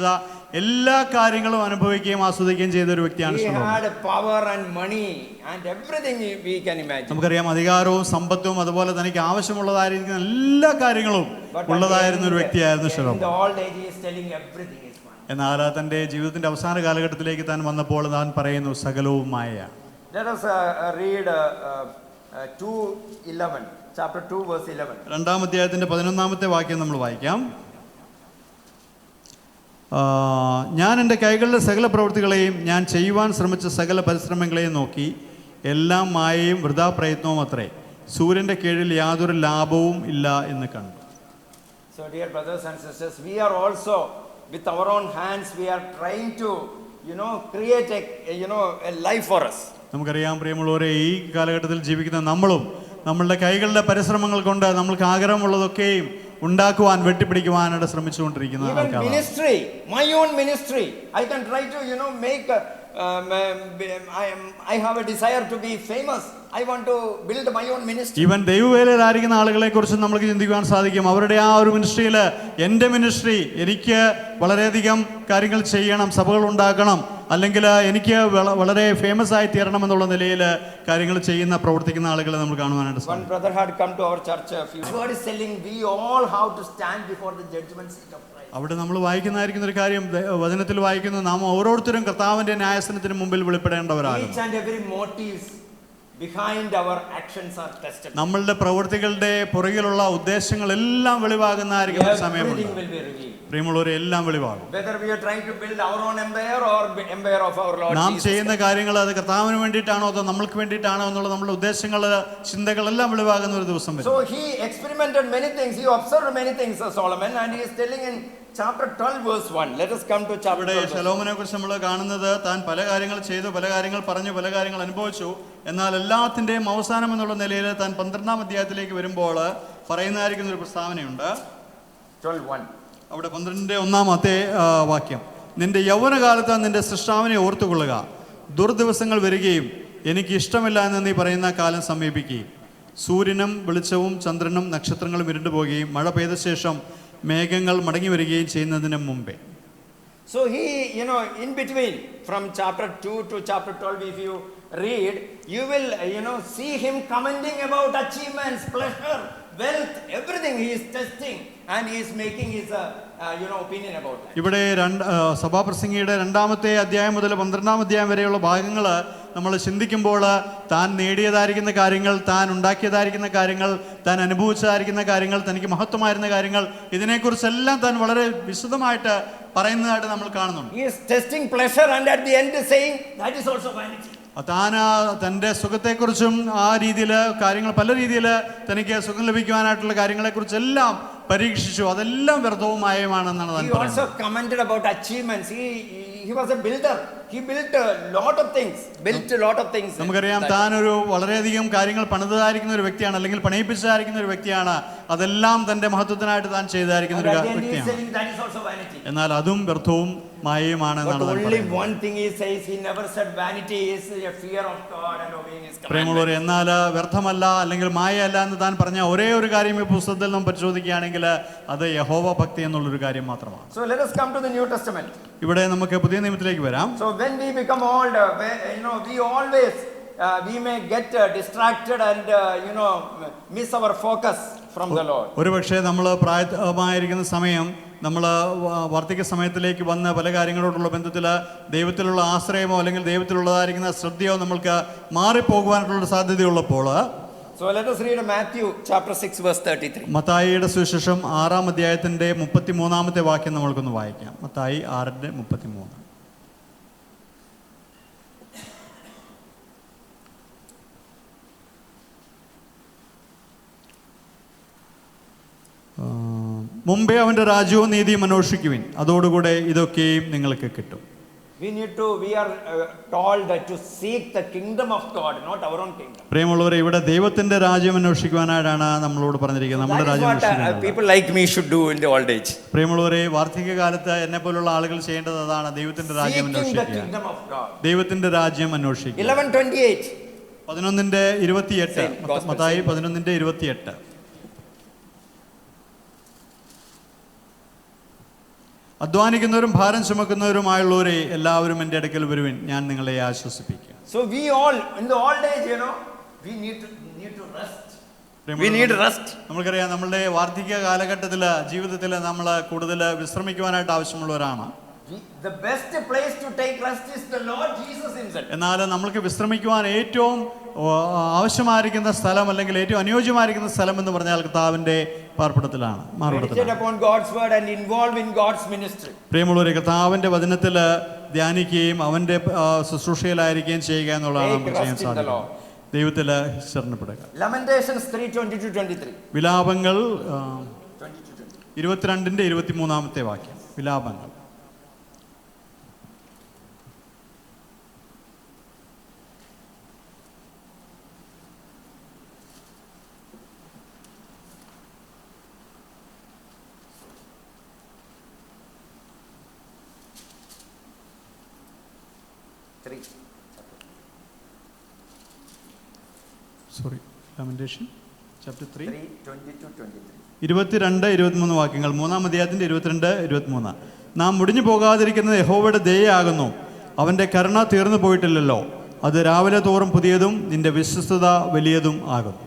[SPEAKER 1] എല്ലാ കാര്യങ്ങളും അനുഭവിക്കുകയും ആസ്വദിക്കുകയും ചെയ്ത ഒരു വ്യക്തിയാണ്
[SPEAKER 2] He
[SPEAKER 1] Solomon.
[SPEAKER 2] had power and money and everything we can imagine.
[SPEAKER 1] നമുക്കറിയാം അധികാരവും സമ്പത്തും അതുപോലെ തനിക്ക് ആവശ്യമുള്ളതായിരിക്കുന്ന എല്ലാ കാര്യങ്ങളും ഉള്ളതായിരുന്ന ഒരു വ്യക്തിയായിരുന്നു
[SPEAKER 2] in
[SPEAKER 1] Solomon.
[SPEAKER 2] the old age, he is telling everything is fine.
[SPEAKER 1] എന്നാൽ തൻ്റെ ജീവിതത്തിന്റെ അവസാന കാലഘട്ടത്തിലേക്ക് താൻ വന്നപ്പോൾ താൻ പറയുന്നു സകലവും മായയാണ്.
[SPEAKER 2] Let us read 2:11, chapter 2, verse 11.
[SPEAKER 1] 2-ാം അധ്യായത്തിന്റെ 11-ാമത്തെ വാക്യം നമ്മൾ വായിക്കാം. ഞാൻ എൻ്റെ കൈകളുടെ സകല പ്രവൃത്തികളെയും ഞാൻ ചെയ്യുവാൻ ശ്രമിച്ച സകല പരിശ്രമങ്ങളെയും നോക്കി, എല്ലാം മായയും വൃഥാ പ്രയത്നവും അത്രേ, സൂര്യൻ്റെ കീഴിൽ യാതൊരു ലാഭവും ഇല്ല എന്ന് കണ്ടു.
[SPEAKER 2] So dear brothers and sisters, we are also with our own hands we are trying to create a life for us.
[SPEAKER 1] നമുക്കറിയാം പ്രിയമുള്ളവരെ, ഈ കാലഘട്ടത്തിൽ ജീവിക്കുന്ന നമ്മളും നമ്മളുടെ കൈകളുടെ പരിശ്രമങ്ങൾ കൊണ്ട് നമ്മൾക്ക് ആഗ്രഹമുള്ളതൊക്കെയും ഉണ്ടാക്കുവാൻ, വെട്ടിപ്പിടിക്കുവാനായിട്ട് ശ്രമിച്ചുകൊണ്ടിരിക്കുന്ന
[SPEAKER 2] Even
[SPEAKER 1] ആൾക്കാരാണ്.
[SPEAKER 2] ministry, my own ministry, I can try to make I have a desire to be famous. I want to build my own ministry.
[SPEAKER 1] Even ദൈവവേലയിലായിരിക്കുന്ന ആളുകളെ കുറിച്ച് നമുക്ക് ചിന്തിക്കുവാൻ സാധിക്കും. അവരുടെ ആ ഒരു മിനിസ്ട്രിയിൽ, എൻ്റെ മിനിസ്ട്രി, എനിക്ക് വളരെയധികം കാര്യങ്ങൾ ചെയ്യണം, സഭകൾ ഉണ്ടാക്കണം, അല്ലെങ്കിൽ എനിക്ക് വളരെ ഫേമസ് ആയി തീരണം എന്നുള്ള നിലയിൽ കാര്യങ്ങൾ ചെയ്യുന്ന, പ്രവർത്തിക്കുന്ന ആളുകളെ നമ്മൾ കാണുവാനായിട്ട്
[SPEAKER 2] One
[SPEAKER 1] സാധിക്കും.
[SPEAKER 2] brother had come to our church. God is telling we all have to stand before the judgment seat of Christ.
[SPEAKER 1] അവിടെ നമ്മൾ വായിക്കുന്നതായിരിക്കുന്ന ഒരു കാര്യം, വചനത്തിൽ വായിക്കുന്നത്, നാം ഓരോരുത്തരും കർത്താവിന്റെ ന്യായസനത്തിന് മുമ്പിൽ വെളിപ്പെടേണ്ടവരാകും.
[SPEAKER 2] Each and every motives behind our actions are tested.
[SPEAKER 1] നമ്മളുടെ പ്രവൃത്തികളുടെ പുറകിലുള്ള ഉദ്ദേശങ്ങളെല്ലാം വെളിവാകുന്നതായിരിക്കും ഒരു സമയമുണ്ട്.
[SPEAKER 2] Everything will be revealed.
[SPEAKER 1] പ്രിയമുള്ളവരെ, എല്ലാം വെളിവാകും.
[SPEAKER 2] Whether we are trying to build our own empire or empire of our Lord
[SPEAKER 1] നാം
[SPEAKER 2] Jesus.
[SPEAKER 1] ചെയ്യുന്ന കാര്യങ്ങൾ അത് കർത്താവിന് വേണ്ടിയിട്ടാണോ അതോ നമ്മൾക്ക് വേണ്ടിയിട്ടാണോ എന്നുള്ള നമ്മുടെ ഉദ്ദേശങ്ങൾ, ചിന്തകളെല്ലാം വെളിവാകുന്ന ഒരു ദിവസം വരും.
[SPEAKER 2] So he experimented many things. He observed many things, Solomon, and he is telling in chapter 12 verse 1. Let us come to chapter
[SPEAKER 1] ഇവിടെ
[SPEAKER 2] 12.
[SPEAKER 1] ശലോമോനെ കുറിച്ച് നമ്മൾ കാണുന്നത്, താൻ പല കാര്യങ്ങൾ ചെയ്തു, പല കാര്യങ്ങൾ പറഞ്ഞു, പല കാര്യങ്ങൾ അനുഭവിച്ചു. എന്നാൽ എല്ലാത്തിൻ്റെയും അവസാനം എന്നുള്ള നിലയിൽ താൻ 12-ാം അധ്യായത്തിലേക്ക് വരുമ്പോൾ പറയുന്നതായിരിക്കുന്ന ഒരു പ്രസ്താവനയുണ്ട്.
[SPEAKER 2] 12:1.
[SPEAKER 1] അവിടെ 12-ാമത്തെ വാക്യം, നിന്റെ യൗവനകാലത്ത് നിന്റെ സൃഷ്ടാവിനെ ഓർത്തുകൊള്ളുക, ദുർദിവസങ്ങൾ വരികയും എനിക്ക് ഇഷ്ടമില്ല എന്ന് നീ പറയുന്ന കാലം സമീപിക്കുകയും, സൂര്യനും വെളിച്ചവും ചന്ദ്രനും നക്ഷത്രങ്ങളും ഇരുണ്ടുപോകുകയും മഴ പെയ്ത ശേഷം മേഘങ്ങൾ മടങ്ങി വരികയും ചെയ്യുന്നതിന് മുമ്പേ.
[SPEAKER 2] So he, in between, from chapter 2 to chapter 12, if you read, you will, see him commenting about achievements, pleasure, wealth, everything. He is testing and he is making his, opinion about that.
[SPEAKER 1] ഇവിടെ സഭാപ്രസംഗിയുടെ 2-ാമത്തെ അധ്യായം മുതൽ 12-ാം അധ്യായം വരെയുള്ള ഭാഗങ്ങൾ നമ്മൾ ചിന്തിക്കുമ്പോൾ, താൻ നേടിയതായിരിക്കുന്ന കാര്യങ്ങൾ, താൻ ഉണ്ടാക്കിയതായിരിക്കുന്ന കാര്യങ്ങൾ, താൻ അനുഭവിച്ചതായിരിക്കുന്ന കാര്യങ്ങൾ, തനിക്ക് മഹത്വമായിരുന്ന കാര്യങ്ങൾ, ഇതിനെക്കുറിച്ചെല്ലാം താൻ വളരെ വിശദമായിട്ട് പറയുന്നതായിട്ട് നമ്മൾ കാണുന്നുണ്ട്.
[SPEAKER 2] He is testing pleasure and at the end is saying that is also vanity.
[SPEAKER 1] താൻ തൻ്റെ സുഖത്തെക്കുറിച്ചും ആ രീതിയിൽ കാര്യങ്ങൾ, പല രീതിയിൽ തനിക്ക് സുഖം ലഭിക്കുവാനായിട്ടുള്ള കാര്യങ്ങളെക്കുറിച്ചെല്ലാം പരീക്ഷിച്ചു. അതെല്ലാം വ്യർത്ഥവുമായമാണെന്നാണ് താൻ
[SPEAKER 2] He also
[SPEAKER 1] പറയുന്നത്.
[SPEAKER 2] commented about achievements. He was a builder. He built a lot of things.
[SPEAKER 1] നമുക്കറിയാം, താൻ ഒരു വളരെയധികം കാര്യങ്ങൾ പണിതായിരിക്കുന്ന ഒരു വ്യക്തിയാണ്, അല്ലെങ്കിൽ പണിയിപ്പിച്ചായിരിക്കുന്ന ഒരു വ്യക്തിയാണ്. അതെല്ലാം തൻ്റെ മഹത്വത്തിനായിട്ട് താൻ ചെയ്തായിരിക്കുന്ന ഒരു വ്യക്തിയാണ്. എന്നാൽ അതും വ്യർത്ഥവും മായയുമാണെന്നാണ് താൻ
[SPEAKER 2] only
[SPEAKER 1] പറയുന്നത്.
[SPEAKER 2] one thing he says, he never said vanity is a fear of God and obeying his
[SPEAKER 1] പ്രിയമുള്ളവരെ,
[SPEAKER 2] commandments.
[SPEAKER 1] എന്നാൽ വ്യർത്ഥമല്ല അല്ലെങ്കിൽ മായയല്ല എന്ന് താൻ പറഞ്ഞ ഒരേ ഒരു കാര്യം ഈ പുസ്തകത്തിൽ നാം പരിശോധിക്കുകയാണെങ്കിൽ അത് യഹോവ ഭക്തി എന്നുള്ളൊരു കാര്യം മാത്രമാണ്.
[SPEAKER 2] So let us come to the New Testament.
[SPEAKER 1] ഇവിടെ നമുക്ക് പുതിയ നിയമത്തിലേക്ക് വരാം.
[SPEAKER 2] So when we become old, we always we may get distracted and miss our focus from the Lord.
[SPEAKER 1] ഒരുപക്ഷെ നമ്മൾ പ്രായമായിരിക്കുന്ന സമയം, നമ്മൾ വാർദ്ധക്യ സമയത്തിലേക്ക് വന്ന് പല കാര്യങ്ങളോടുള്ള ബന്ധത്തിൽ ദൈവത്തിലുള്ള ആശ്രയമോ അല്ലെങ്കിൽ ദൈവത്തിലുള്ളതായിരിക്കുന്ന ശ്രദ്ധയോ നമ്മൾക്ക് മാറിപ്പോകുവാനുള്ള സാധ്യതയുള്ളപ്പോൾ,
[SPEAKER 2] So let us read Matthew chapter 6 verse 33.
[SPEAKER 1] മത്തായിയുടെ സുവിശേഷം 6-ാം അധ്യായത്തിന്റെ 33-ാമത്തെ വാക്യം നമ്മൾക്കൊന്ന് വായിക്കാം. മത്തായി 6:33. മുമ്പേ അവന്റെ രാജ്യവും നീതിയും അന്വേഷിക്കുവിൻ, അതോടുകൂടെ ഇതൊക്കെയും നിങ്ങൾക്ക് കിട്ടും.
[SPEAKER 2] We are told to seek the kingdom of God, not our own kingdom.
[SPEAKER 1] പ്രിയമുള്ളവരെ, ഇവിടെ ദൈവത്തിന്റെ രാജ്യം അന്വേഷിക്കുവാനായിട്ടാണ് നമ്മളോട് പറഞ്ഞിരിക്കുന്നത്. നമ്മുടെ രാജ്യം അന്വേഷിക്കുക.
[SPEAKER 2] People like me should do in the old age.
[SPEAKER 1] പ്രിയമുള്ളവരെ, വാർദ്ധക്യകാലത്ത് എന്നെ പോലുള്ള ആളുകൾ ചെയ്യേണ്ടത് അതാണ്, ദൈവത്തിന്റെ രാജ്യം
[SPEAKER 2] Seeking the
[SPEAKER 1] അന്വേഷിക്കുക,
[SPEAKER 2] kingdom of God.
[SPEAKER 1] ദൈവത്തിന്റെ രാജ്യം അന്വേഷിക്കുക.
[SPEAKER 2] 11:28.
[SPEAKER 1] 11:28.
[SPEAKER 2] Same, gospel,
[SPEAKER 1] Mathai
[SPEAKER 2] same.
[SPEAKER 1] 11:28. അധ്വാനിക്കുന്നവരും ഭാരം ചുമക്കുന്നവരുമായുള്ളവരെ എല്ലാവരും എൻ്റെ അടുക്കൽ വരുവിൻ, ഞാൻ നിങ്ങളെ ആശ്വസിപ്പിക്കാം.
[SPEAKER 2] So we all, in the old age, we need to rest. We need rest.
[SPEAKER 1] നമുക്കറിയാം, നമ്മളുടെ വാർദ്ധക്യ കാലഘട്ടത്തിൽ ജീവിതത്തിൽ നമ്മൾ കൂടുതൽ വിശ്രമിക്കുവാനായിട്ട് ആവശ്യമുള്ളവരാണ്.
[SPEAKER 2] The best place to take rest is the Lord Jesus himself.
[SPEAKER 1] എന്നാൽ നമ്മൾക്ക് വിശ്രമിക്കുവാൻ ഏറ്റവും ആവശ്യമായിരിക്കുന്ന സ്ഥലം, അല്ലെങ്കിൽ ഏറ്റവും അനുയോജ്യമായിരിക്കുന്ന സ്ഥലം എന്ന് പറഞ്ഞാൽ കർത്താവിന്റെ പാർപ്പിടത്തിലാണ്,
[SPEAKER 2] Meditate
[SPEAKER 1] മാർപ്പിടത്തിലാണ്.
[SPEAKER 2] upon God's word and involve in God's ministry.
[SPEAKER 1] പ്രിയമുള്ളവരെ, കർത്താവിന്റെ വചനത്തിൽ ധ്യാനിക്കുകയും അവന്റെ ശുശ്രൂഷയിലായിരിക്കുകയും ചെയ്യുക എന്നുള്ളതാണ്
[SPEAKER 2] Take
[SPEAKER 1] നമുക്ക് ചെയ്യാൻ
[SPEAKER 2] rest in the
[SPEAKER 1] സാധിക്കുന്നത്. ദൈവത്തിൽ ശരണപ്പെടുക.
[SPEAKER 2] Lamentations 3:20-23.
[SPEAKER 1] വിലാപങ്ങൾ 22-23 വാക്യം. വിലാപങ്ങൾ. Lamentation chapter 3 22-23 വാക്യങ്ങൾ. 3-ാം അധ്യായത്തിന്റെ 22-23. നാം മുടിഞ്ഞു പോകാതിരിക്കുന്നത് യഹോവയുടെ ദയയാകുന്നു, അവന്റെ കരുണ തീർന്നു പോയിട്ടില്ലല്ലോ, അത് രാവിലെ തോറും പുതിയതും നിന്റെ വിശ്വസ്തത വലിയതും ആകുന്നു.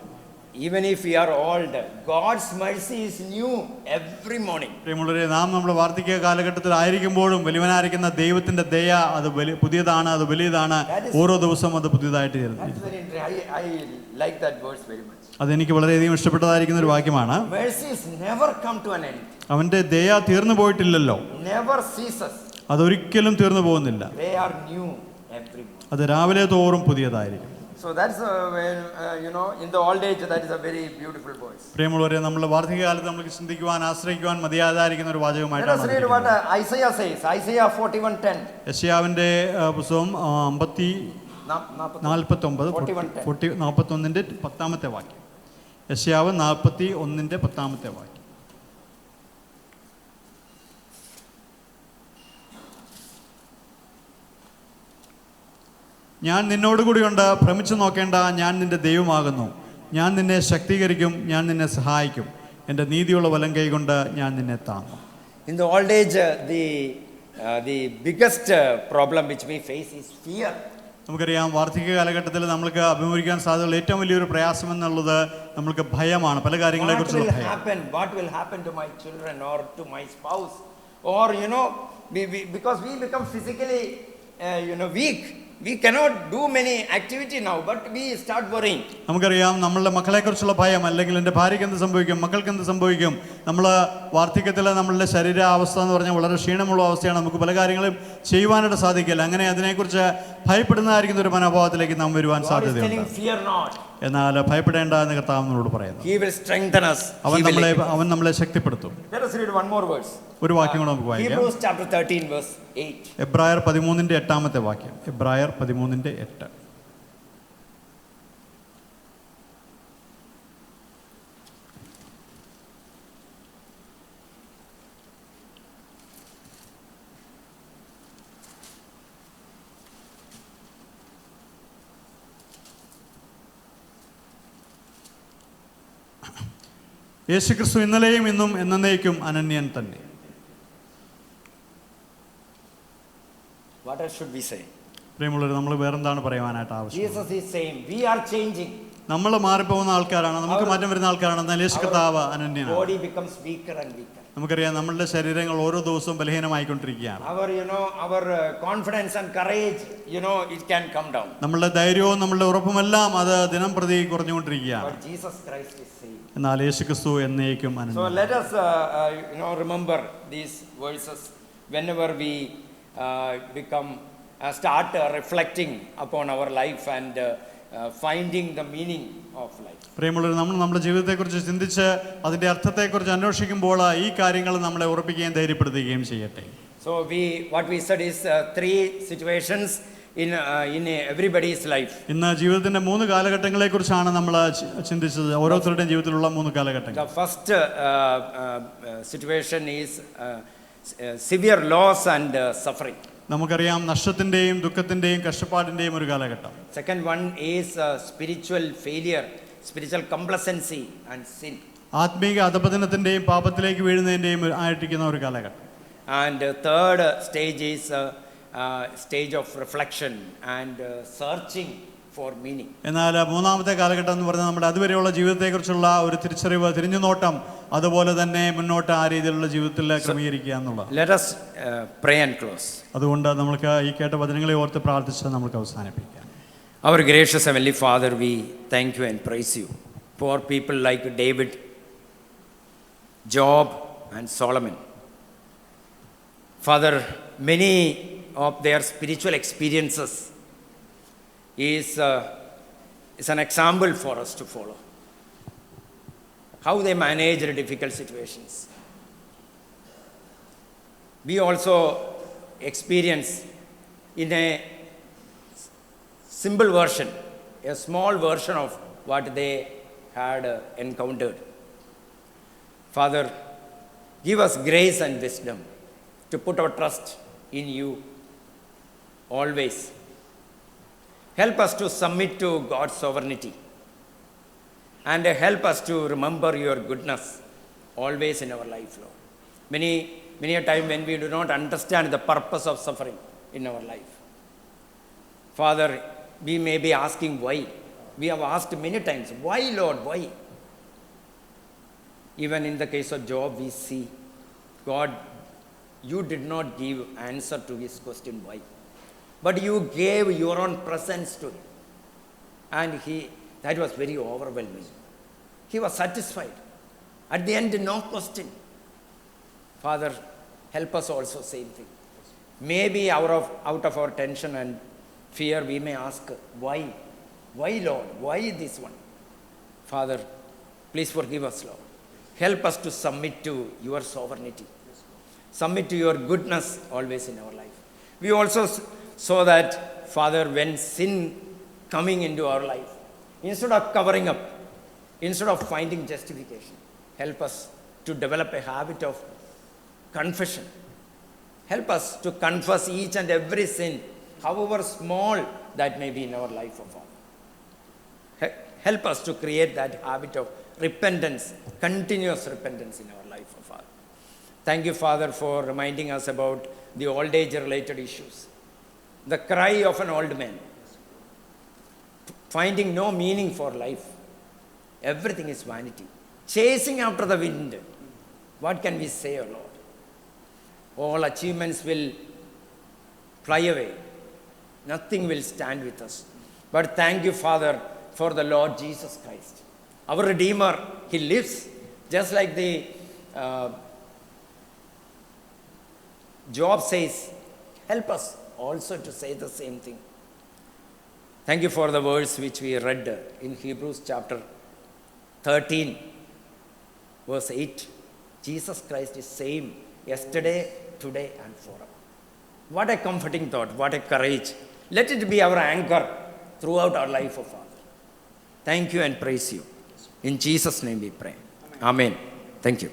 [SPEAKER 2] Even if we are old, God's mercy is new every morning.
[SPEAKER 1] പ്രിയമുള്ളവരെ, നാം നമ്മുടെ വാർദ്ധക്യ കാലഘട്ടത്തിൽ ആയിരിക്കുമ്പോഴും വലിയവനായിരിക്കുന്ന ദൈവത്തിന്റെ ദയ അത് പുതിയതാണ്, അത് വലിയതാണ്, ഓരോ ദിവസവും അത് പുതിയതായിട്ട് തീരുന്നു.
[SPEAKER 2] I like that verse very much.
[SPEAKER 1] അതെനിക്ക് വളരെയധികം ഇഷ്ടപ്പെട്ടതായിരിക്കുന്ന ഒരു വാക്യമാണ്.
[SPEAKER 2] Mercies never come to an end.
[SPEAKER 1] അവന്റെ ദയ തീർന്നു പോയിട്ടില്ലല്ലോ,
[SPEAKER 2] Never ceases.
[SPEAKER 1] അതൊരിക്കലും തീർന്നു പോകുന്നില്ല,
[SPEAKER 2] They are new every morning.
[SPEAKER 1] അത് രാവിലെ തോറും പുതിയതായിരിക്കും.
[SPEAKER 2] So that's when in the old age, that is a very beautiful voice.
[SPEAKER 1] പ്രിയമുള്ളവരെ, നമ്മുടെ വാർദ്ധക്യകാലത്ത് നമുക്ക് ചിന്തിക്കുവാൻ ആശ്രയിക്കുവാൻ മതിയാതായിരിക്കുന്ന ഒരു
[SPEAKER 2] Let us read
[SPEAKER 1] വാചകമായിട്ടാണ്.
[SPEAKER 2] what Isaiah says. Isaiah 41:10.
[SPEAKER 1] യെശയ്യാവിന്റെ പുസ്തകം 41:10 വാക്യം. യെശയ്യാവ് 41:10 വാക്യം. ഞാൻ നിന്നോടുകൂടിയുണ്ട്, ഭ്രമിച്ചു നോക്കേണ്ട, ഞാൻ നിന്റെ ദൈവമാകുന്നു, ഞാൻ നിന്നെ ശക്തീകരിക്കും, ഞാൻ നിന്നെ സഹായിക്കും, എൻ്റെ നീതിയുള്ള വലം കൈകൊണ്ട് ഞാൻ നിന്നെ താങ്ങും.
[SPEAKER 2] In the old age, the biggest problem which we face is fear.
[SPEAKER 1] നമുക്കറിയാം, വാർദ്ധക്യ കാലഘട്ടത്തിൽ നമ്മൾക്ക് അഭിമുഖീകരിക്കാൻ സാധ്യതയുള്ള ഏറ്റവും വലിയൊരു പ്രയാസം എന്നുള്ളത് നമ്മൾക്ക് ഭയമാണ്, പല കാര്യങ്ങളെ കുറിച്ചുള്ള ഭയം.
[SPEAKER 2] What will happen to my children or to my spouse, or because we become physically weak. We cannot do many activity now, but we start worrying.
[SPEAKER 1] നമുക്കറിയാം, നമ്മളുടെ മക്കളെക്കുറിച്ചുള്ള ഭയം, അല്ലെങ്കിൽ എൻ്റെ ഭാര്യയ്ക്ക് എന്ത് സംഭവിക്കും, മക്കൾക്ക് എന്ത് സംഭവിക്കും. നമ്മൾ വാർദ്ധക്യത്തിൽ നമ്മളുടെ ശരീരാവസ്ഥ എന്ന് പറഞ്ഞാൽ വളരെ ക്ഷീണമുള്ള അവസ്ഥയാണ്, നമുക്ക് പല കാര്യങ്ങളും ചെയ്യുവാനായിട്ട് സാധിക്കില്ല. അങ്ങനെ അതിനെക്കുറിച്ച് ഭയപ്പെടുന്നതായിരിക്കുന്ന ഒരു മനോഭാവത്തിലേക്ക് നാം വരുവാൻ സാധ്യതയുണ്ട്.
[SPEAKER 2] Fear not.
[SPEAKER 1] എന്നാൽ ഭയപ്പെടേണ്ട എന്ന് കർത്താവ് നമ്മളോട് പറയുന്നു.
[SPEAKER 2] He will strengthen us.
[SPEAKER 1] അവൻ നമ്മളെ ശക്തിപ്പെടുത്തും.
[SPEAKER 2] Let us read one more verse.
[SPEAKER 1] ഒരു വാക്യം കൂടെ നമുക്ക് വായിക്കാം.
[SPEAKER 2] Hebrews chapter 13 verse 8.
[SPEAKER 1] എബ്രായർ 13:8 വാക്യം. എബ്രായർ 13:8. യേശുക്രിസ്തു ഇന്നലെയും ഇന്നും എന്നേക്കും അനന്യൻ തന്നെ.
[SPEAKER 2] What else should we say?
[SPEAKER 1] പ്രിയമുള്ളവർ, നമ്മൾ വേറെന്താണ് പറയുവാനായിട്ട് ആവശ്യം?
[SPEAKER 2] Jesus is saying we are changing.
[SPEAKER 1] നമ്മൾ മാറിപ്പോകുന്ന ആൾക്കാരാണ്, നമുക്ക് മാറ്റം വരുന്ന ആൾക്കാരാണ്, എന്നാൽ യേശു കർത്താവ് അനന്യനാണ്.
[SPEAKER 2] Body becomes weaker and weaker.
[SPEAKER 1] നമുക്കറിയാം, നമ്മളുടെ ശരീരങ്ങൾ ഓരോ ദിവസവും ബലഹീനമായിക്കൊണ്ടിരിക്കുകയാണ്.
[SPEAKER 2] Our confidence and courage, it can come down.
[SPEAKER 1] നമ്മളുടെ ധൈര്യവും നമ്മളുടെ ഉറപ്പുമെല്ലാം അത് ദിനം പ്രതി കുറഞ്ഞുകൊണ്ടിരിക്കുകയാണ്.
[SPEAKER 2] But Jesus Christ is saying.
[SPEAKER 1] എന്നാൽ യേശുക്രിസ്തു എന്നേക്കും
[SPEAKER 2] So
[SPEAKER 1] അനന്യൻ.
[SPEAKER 2] let us remember these verses whenever we start reflecting upon our life and finding the meaning of life.
[SPEAKER 1] പ്രിയമുള്ളവർ, നമ്മൾ നമ്മുടെ ജീവിതത്തെക്കുറിച്ച് ചിന്തിച്ച് അതിൻ്റെ അർത്ഥത്തെക്കുറിച്ച് അന്വേഷിക്കുമ്പോൾ ഈ കാര്യങ്ങൾ നമ്മളെ ഉറപ്പിക്കുകയും ധൈര്യപ്പെടുത്തുകയും ചെയ്യട്ടെ.
[SPEAKER 2] So what we said is 3 situations in everybody's life.
[SPEAKER 1] ഇന്ന് ജീവിതത്തിന്റെ 3 കാലഘട്ടങ്ങളെക്കുറിച്ചാണ് നമ്മൾ ചിന്തിച്ചത്. ഓരോരുത്തരുടെയും ജീവിതത്തിലുള്ള 3 കാലഘട്ടങ്ങൾ.
[SPEAKER 2] The first situation is severe loss and suffering.
[SPEAKER 1] നമുക്കറിയാം നഷ്ടത്തിൻ്റെയും ദുഃഖത്തിൻ്റെയും കഷ്ടപ്പാടിൻ്റെയും ഒരു കാലഘട്ടം.
[SPEAKER 2] Second one is spiritual failure, spiritual complacency and sin.
[SPEAKER 1] ആത്മീക അധപതനത്തിൻ്റെയും പാപത്തിലേക്ക് വീഴുന്നതിൻ്റെയും ആയിട്ടിരിക്കുന്ന ഒരു കാലഘട്ടം.
[SPEAKER 2] And third stage is stage of reflection and searching for meaning.
[SPEAKER 1] എന്നാൽ മൂന്നാമത്തെ കാലഘട്ടം എന്ന് പറഞ്ഞാൽ നമ്മുടെ അതുവരെയുള്ള ജീവിതത്തെക്കുറിച്ചുള്ള ഒരു തിരിച്ചറിവ്, തിരിഞ്ഞുനോട്ടം, അതുപോലെ തന്നെ മുന്നോട്ട് ആ രീതിയിലുള്ള ജീവിതത്തിൽ ക്രമീകരിക്കുക എന്നുള്ളത്.
[SPEAKER 2] Let us pray and close.
[SPEAKER 1] അതുകൊണ്ട് നമുക്ക് ഈ കേട്ട വചനങ്ങളെ ഓർത്ത് പ്രാർത്ഥിച്ച് നമുക്ക് അവസാനിപ്പിക്കാം.
[SPEAKER 2] Our gracious Heavenly Father, we thank you and praise you for people like David, Job and Solomon. Father, many of their spiritual experiences is an example for us to follow. How they managed difficult situations. We also experience in a simple version, a small version of what they had encountered. Father, give us grace and wisdom to put our trust in you always. Help us to submit to God's sovereignty and help us to remember your goodness always in our life, Lord. Many a time when we do not understand the purpose of suffering in our life, Father, we may be asking why. We have asked many times, why, Lord, why? Even in the case of Job, we see, God, you did not give answer to his question why, but you gave your own presence to him, and that was very overwhelming. He was satisfied. At the end, no question. Father, help us also same thing. Maybe out of our tension and fear, we may ask, why? Why, Lord? Why this one? Father, please forgive us, Lord. Help us to submit to your sovereignty. Submit to your goodness always in our life. We also saw that, Father, when sin coming into our life, instead of covering up, instead of finding justification, help us to develop a habit of confession. Help us to confess each and every sin, however small that may be in our life, O Father. Help us to create that habit of repentance, continuous repentance in our life, O Father. Thank you, Father, for reminding us about the old age related issues. The cry of an old man, finding no meaning for life. Everything is vanity. Chasing after the wind. What can we say, O Lord? All achievements will fly away. Nothing will stand with us. But thank you, Father, for the Lord Jesus Christ. Our Redeemer, He lives. Just like the Job says, help us also to say the same thing. Thank you for the verse which we read in Hebrews chapter 13, verse 8. Jesus Christ is same yesterday, today and forever. What a comforting thought, what a courage. Let it be our anchor throughout our life, O Father. Thank you and praise you. In Jesus' name we pray. Amen. Thank you.